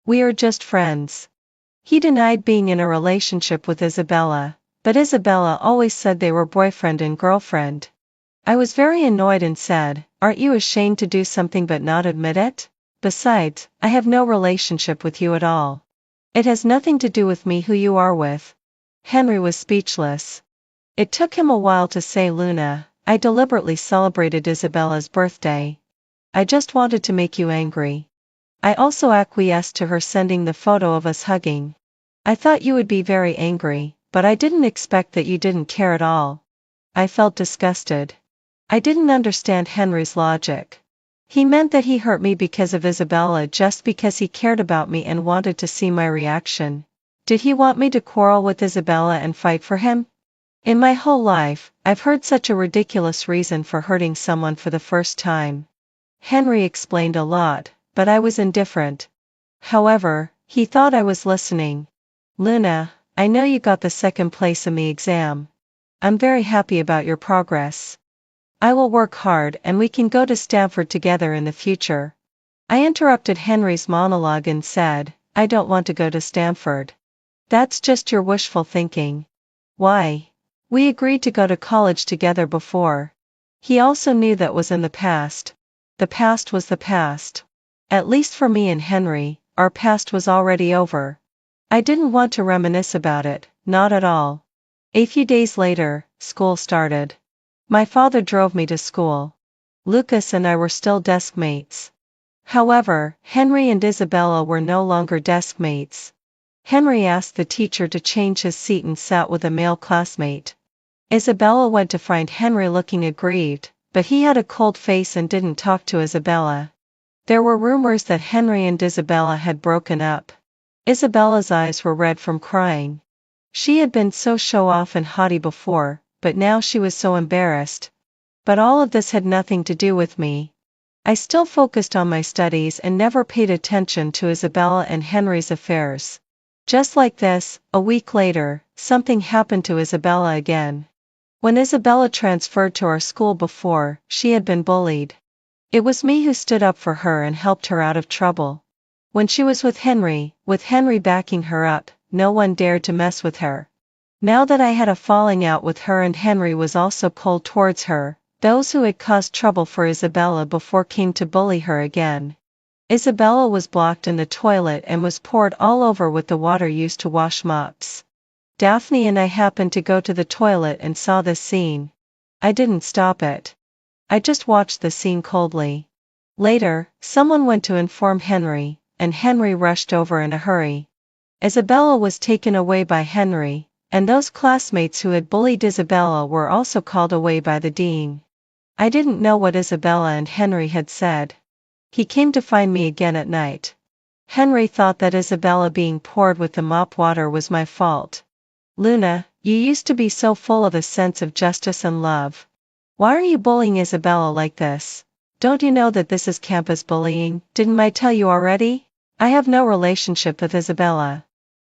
We are just friends." He denied being in a relationship with Isabella, but Isabella always said they were boyfriend and girlfriend. I was very annoyed and said, "Aren't you ashamed to do something but not admit it? Besides, I have no relationship with you at all. It has nothing to do with me who you are with." Henry was speechless. It took him a while to say, "Luna, I deliberately celebrated Isabella's birthday. I just wanted to make you angry." I also acquiesced to her sending the photo of us hugging. "I thought you would be very angry, but I didn't expect that you didn't care at all." I felt disgusted. I didn't understand Henry's logic. He meant that he hurt me because of Isabella just because he cared about me and wanted to see my reaction. Did he want me to quarrel with Isabella and fight for him? In my whole life, I've heard such a ridiculous reason for hurting someone for the first time. Henry explained a lot, but I was indifferent. However, he thought I was listening. "Luna, I know you got the second place in the exam. I'm very happy about your progress." I will work hard and we can go to Stanford together in the future. I interrupted Henry's monologue and said, I don't want to go to Stanford. That's just your wishful thinking. Why? We agreed to go to college together before. He also knew that was in the past. The past was the past. At least for me and Henry, our past was already over. I didn't want to reminisce about it, not at all. A few days later, school started. My father drove me to school. Lucas and I were still desk mates. However, Henry and Isabella were no longer desk mates. Henry asked the teacher to change his seat and sat with a male classmate. Isabella went to find Henry looking aggrieved, but he had a cold face and didn't talk to Isabella. There were rumors that Henry and Isabella had broken up. Isabella's eyes were red from crying. She had been so show-off and haughty before, but now she was so embarrassed. But all of this had nothing to do with me. I still focused on my studies and never paid attention to Isabella and Henry's affairs. Just like this, a week later, something happened to Isabella again. When Isabella transferred to our school before, she had been bullied. It was me who stood up for her and helped her out of trouble. When she was with Henry backing her up, no one dared to mess with her. Now that I had a falling out with her and Henry was also cold towards her, those who had caused trouble for Isabella before came to bully her again. Isabella was blocked in the toilet and was poured all over with the water used to wash mops. Daphne and I happened to go to the toilet and saw this scene. I didn't stop it. I just watched the scene coldly. Later, someone went to inform Henry, and Henry rushed over in a hurry. Isabella was taken away by Henry, and those classmates who had bullied Isabella were also called away by the dean. I didn't know what Isabella and Henry had said. He came to find me again at night. Henry thought that Isabella being poured with the mop water was my fault. Luna, you used to be so full of a sense of justice and love. Why are you bullying Isabella like this? Don't you know that this is campus bullying? Didn't I tell you already? I have no relationship with Isabella.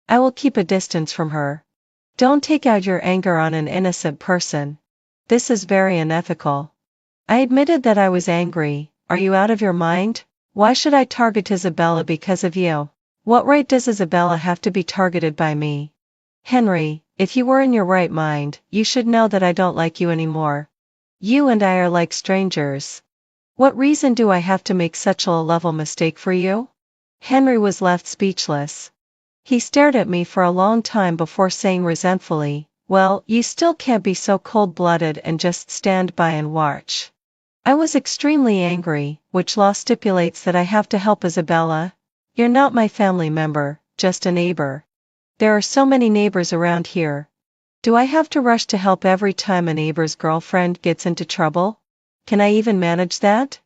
I will keep a distance from her. Don't take out your anger on an innocent person. This is very unethical. I admitted that I was angry. Are you out of your mind? Why should I target Isabella because of you? What right does Isabella have to be targeted by me? Henry, if you were in your right mind, you should know that I don't like you anymore. You and I are like strangers. What reason do I have to make such a low-level mistake for you? Henry was left speechless. He stared at me for a long time before saying resentfully, well, you still can't be so cold-blooded and just stand by and watch. I was extremely angry. Which law stipulates that I have to help Isabella? You're not my family member, just a neighbor. There are so many neighbors around here. Do I have to rush to help every time a neighbor's girlfriend gets into trouble? Can I even manage that?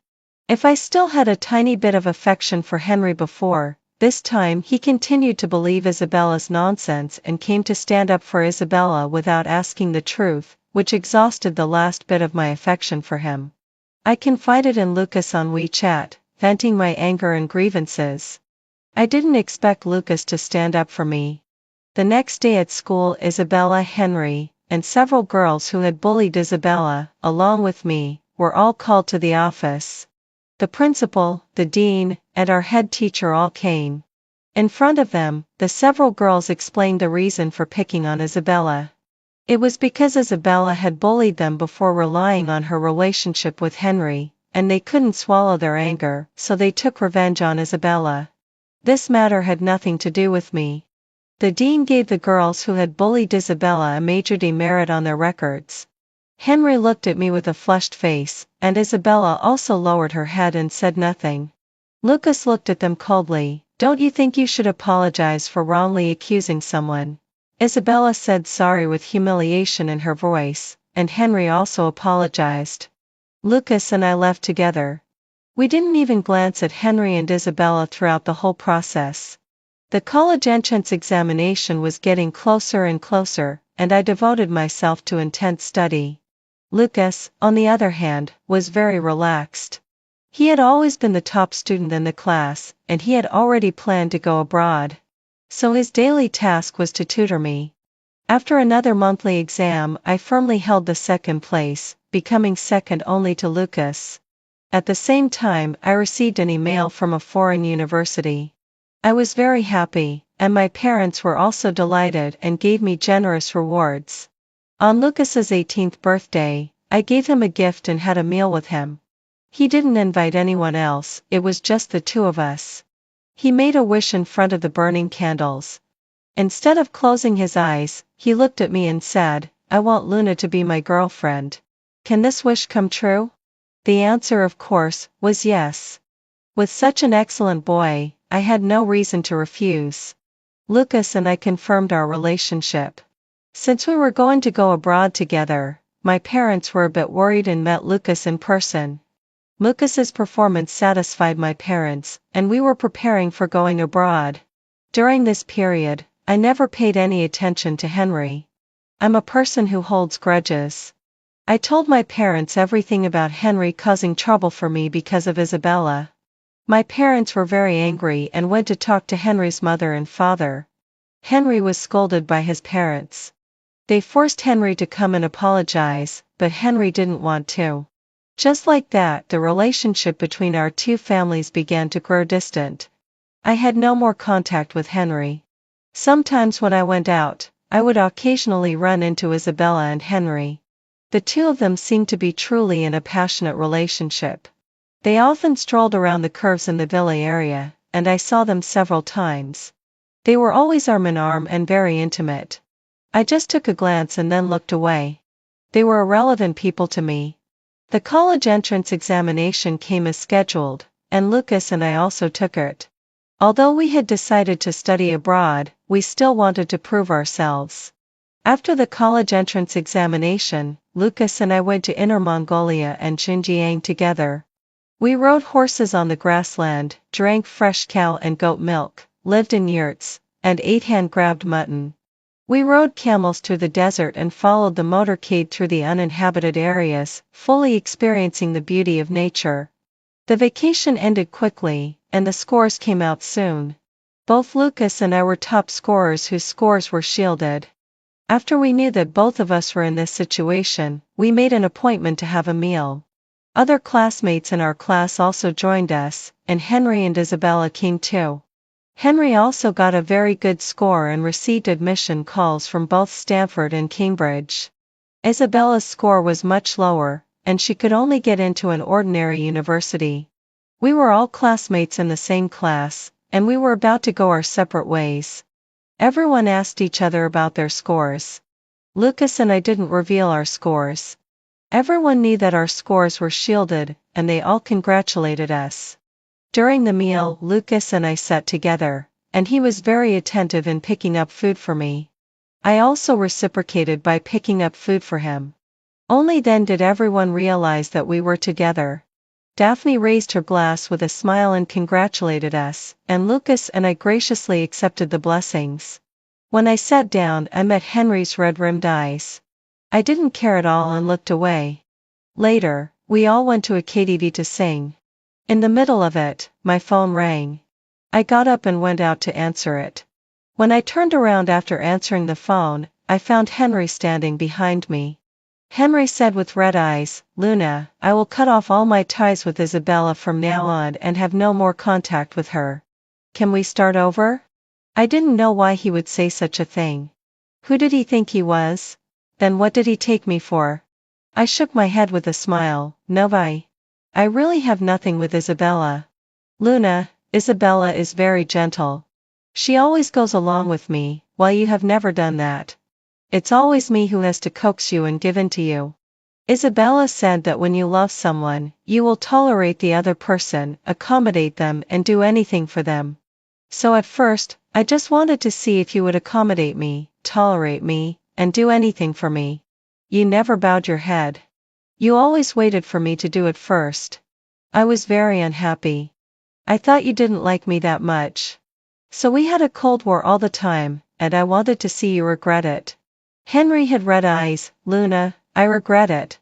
If I still had a tiny bit of affection for Henry before, this time he continued to believe Isabella's nonsense and came to stand up for Isabella without asking the truth, which exhausted the last bit of my affection for him. I confided in Lucas on WeChat, venting my anger and grievances. I didn't expect Lucas to stand up for me. The next day at school, Isabella, Henry, and several girls who had bullied Isabella, along with me, were all called to the office. The principal, the dean, and our head teacher all came. In front of them, the several girls explained the reason for picking on Isabella. It was because Isabella had bullied them before relying on her relationship with Henry, and they couldn't swallow their anger, so they took revenge on Isabella. This matter had nothing to do with me. The dean gave the girls who had bullied Isabella a major demerit on their records. Henry looked at me with a flushed face, and Isabella also lowered her head and said nothing. Lucas looked at them coldly. Don't you think you should apologize for wrongly accusing someone? Isabella said sorry with humiliation in her voice, and Henry also apologized. Lucas and I left together. We didn't even glance at Henry and Isabella throughout the whole process. The college entrance examination was getting closer and closer, and I devoted myself to intense study. Lucas, on the other hand, was very relaxed. He had always been the top student in the class, and he had already planned to go abroad. So his daily task was to tutor me. After another monthly exam, I firmly held the second place, becoming second only to Lucas. At the same time, I received an email from a foreign university. I was very happy, and my parents were also delighted and gave me generous rewards. On Lucas's 18th birthday, I gave him a gift and had a meal with him. He didn't invite anyone else, it was just the two of us. He made a wish in front of the burning candles. Instead of closing his eyes, he looked at me and said, "I want Luna to be my girlfriend. Can this wish come true?" The answer, of course, was yes. With such an excellent boy, I had no reason to refuse. Lucas and I confirmed our relationship. Since we were going to go abroad together, my parents were a bit worried and met Lucas in person. Lucas's performance satisfied my parents, and we were preparing for going abroad. During this period, I never paid any attention to Henry. I'm a person who holds grudges. I told my parents everything about Henry causing trouble for me because of Isabella. My parents were very angry and went to talk to Henry's mother and father. Henry was scolded by his parents. They forced Henry to come and apologize, but Henry didn't want to. Just like that, the relationship between our two families began to grow distant. I had no more contact with Henry. Sometimes when I went out, I would occasionally run into Isabella and Henry. The two of them seemed to be truly in a passionate relationship. They often strolled around the curves in the villa area, and I saw them several times. They were always arm in arm and very intimate. I just took a glance and then looked away. They were irrelevant people to me. The college entrance examination came as scheduled, and Lucas and I also took it. Although we had decided to study abroad, we still wanted to prove ourselves. After the college entrance examination, Lucas and I went to Inner Mongolia and Xinjiang together. We rode horses on the grassland, drank fresh cow and goat milk, lived in yurts, and ate hand-grabbed mutton. We rode camels through the desert and followed the motorcade through the uninhabited areas, fully experiencing the beauty of nature. The vacation ended quickly, and the scores came out soon. Both Lucas and I were top scorers whose scores were shielded. After we knew that both of us were in this situation, we made an appointment to have a meal. Other classmates in our class also joined us, and Henry and Isabella came too. Henry also got a very good score and received admission calls from both Stanford and Cambridge. Isabella's score was much lower, and she could only get into an ordinary university. We were all classmates in the same class, and we were about to go our separate ways. Everyone asked each other about their scores. Lucas and I didn't reveal our scores. Everyone knew that our scores were shielded, and they all congratulated us. During the meal, Lucas and I sat together, and he was very attentive in picking up food for me. I also reciprocated by picking up food for him. Only then did everyone realize that we were together. Daphne raised her glass with a smile and congratulated us, and Lucas and I graciously accepted the blessings. When I sat down, I met Henry's red-rimmed eyes. I didn't care at all and looked away. Later, we all went to a KTV to sing. In the middle of it, my phone rang. I got up and went out to answer it. When I turned around after answering the phone, I found Henry standing behind me. Henry said with red eyes, "Luna, I will cut off all my ties with Isabella from now on and have no more contact with her. Can we start over?" I didn't know why he would say such a thing. Who did he think he was? Then what did he take me for? I shook my head with a smile. "Novi. I really have nothing with Isabella. Luna, Isabella is very gentle. She always goes along with me, while you have never done that. It's always me who has to coax you and give in to you. Isabella said that when you love someone, you will tolerate the other person, accommodate them and do anything for them. So at first, I just wanted to see if you would accommodate me, tolerate me, and do anything for me. You never bowed your head. You always waited for me to do it first. I was very unhappy. I thought you didn't like me that much. So we had a cold war all the time, and I wanted to see you regret it." Henry had red eyes. "Luna, I regret it.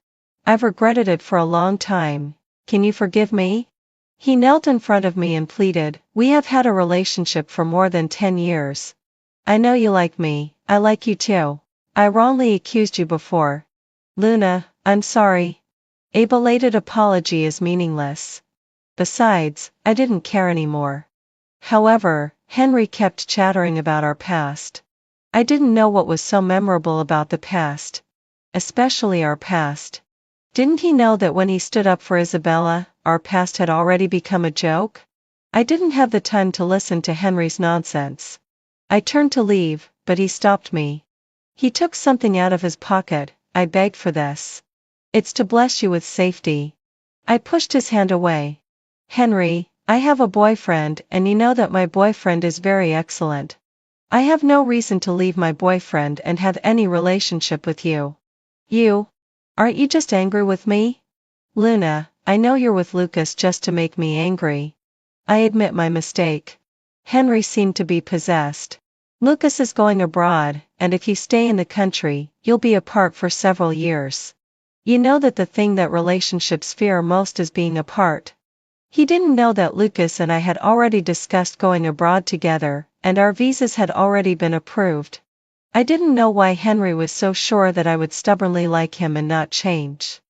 I've regretted it for a long time. Can you forgive me?" He knelt in front of me and pleaded, "We have had a relationship for more than 10 years. I know you like me, I like you too. I wrongly accused you before. Luna, I'm sorry, A belated apology is meaningless. Besides, I didn't care anymore. However, Henry kept chattering about our past. I didn't know what was so memorable about the past. Especially our past. Didn't he know that when he stood up for Isabella, our past had already become a joke? I didn't have the time to listen to Henry's nonsense. I turned to leave, but he stopped me. He took something out of his pocket. I begged for this. It's to bless you with safety. I pushed his hand away. Henry, I have a boyfriend and you know that my boyfriend is very excellent. I have no reason to leave my boyfriend and have any relationship with you. You? Aren't you just angry with me? Luna, I know you're with Lucas just to make me angry. I admit my mistake. Henry seemed to be possessed. Lucas is going abroad, and if you stay in the country, you'll be apart for several years. You know that the thing that relationships fear most is being apart. He didn't know that Lucas and I had already discussed going abroad together, and our visas had already been approved. I didn't know why Henry was so sure that I would stubbornly like him and not change.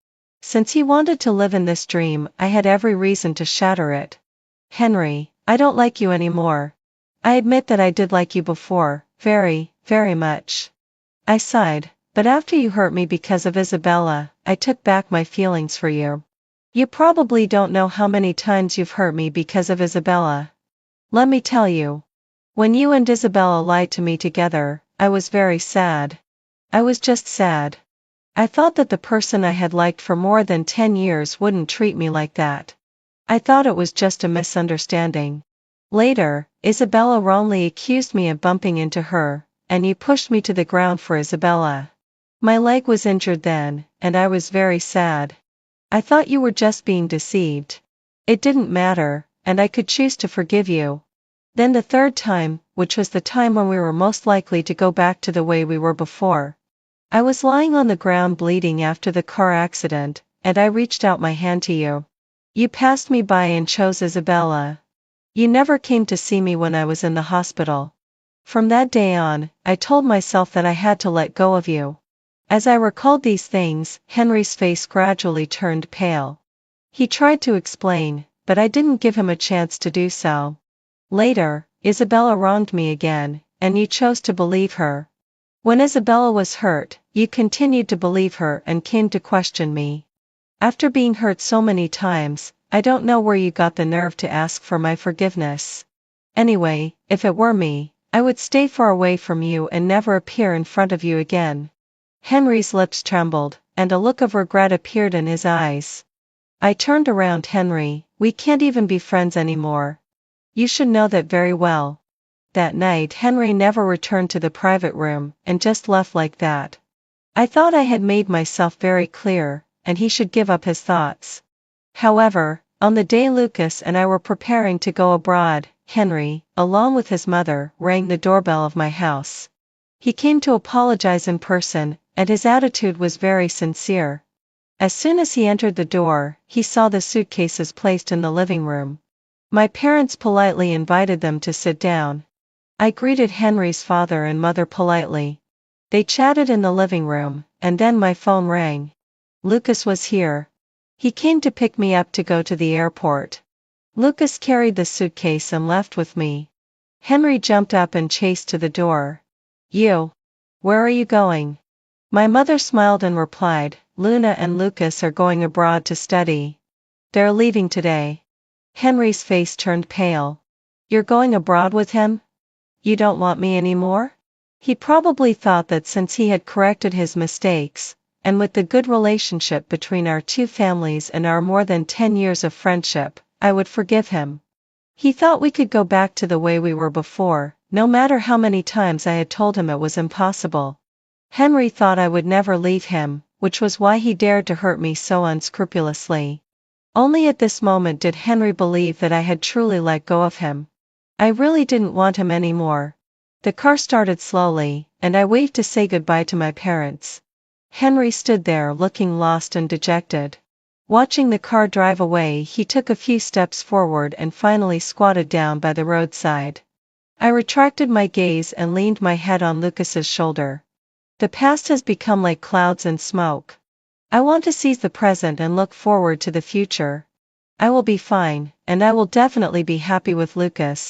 Since he wanted to live in this dream, I had every reason to shatter it. Henry, I don't like you anymore. I admit that I did like you before, very, very much. I sighed, but after you hurt me because of Isabella, I took back my feelings for you. You probably don't know how many times you've hurt me because of Isabella. Let me tell you. When you and Isabella lied to me together, I was very sad. I was just sad. I thought that the person I had liked for more than 10 years wouldn't treat me like that. I thought it was just a misunderstanding. Later, Isabella wrongly accused me of bumping into her, and you pushed me to the ground for Isabella. My leg was injured then, and I was very sad. I thought you were just being deceived. It didn't matter, and I could choose to forgive you. Then the third time, which was the time when we were most likely to go back to the way we were before. I was lying on the ground bleeding after the car accident, and I reached out my hand to you. You passed me by and chose Isabella. You never came to see me when I was in the hospital. From that day on, I told myself that I had to let go of you. As I recalled these things, Henry's face gradually turned pale. He tried to explain, but I didn't give him a chance to do so. Later, Isabella wronged me again, and you chose to believe her. When Isabella was hurt, you continued to believe her and came to question me. After being hurt so many times, I don't know where you got the nerve to ask for my forgiveness. Anyway, if it were me, I would stay far away from you and never appear in front of you again. Henry's lips trembled, and a look of regret appeared in his eyes. I turned around. Henry, we can't even be friends anymore. You should know that very well. That night Henry never returned to the private room, and just left like that. I thought I had made myself very clear, and he should give up his thoughts. However, on the day Lucas and I were preparing to go abroad, Henry, along with his mother, rang the doorbell of my house. He came to apologize in person, and his attitude was very sincere. As soon as he entered the door, he saw the suitcases placed in the living room. My parents politely invited them to sit down. I greeted Henry's father and mother politely. They chatted in the living room, and then my phone rang. Lucas was here. He came to pick me up to go to the airport. Lucas carried the suitcase and left with me. Henry jumped up and chased to the door. You? Where are you going? My mother smiled and replied, Luna and Lucas are going abroad to study. They're leaving today. Henry's face turned pale. You're going abroad with him? You don't want me anymore? He probably thought that since he had corrected his mistakes, and with the good relationship between our two families and our more than 10 years of friendship, I would forgive him. He thought we could go back to the way we were before, no matter how many times I had told him it was impossible. Henry thought I would never leave him, which was why he dared to hurt me so unscrupulously. Only at this moment did Henry believe that I had truly let go of him. I really didn't want him anymore. The car started slowly, and I waved to say goodbye to my parents. Henry stood there looking lost and dejected. Watching the car drive away, he took a few steps forward and finally squatted down by the roadside. I retracted my gaze and leaned my head on Lucas's shoulder. The past has become like clouds and smoke. I want to seize the present and look forward to the future. I will be fine, and I will definitely be happy with Lucas.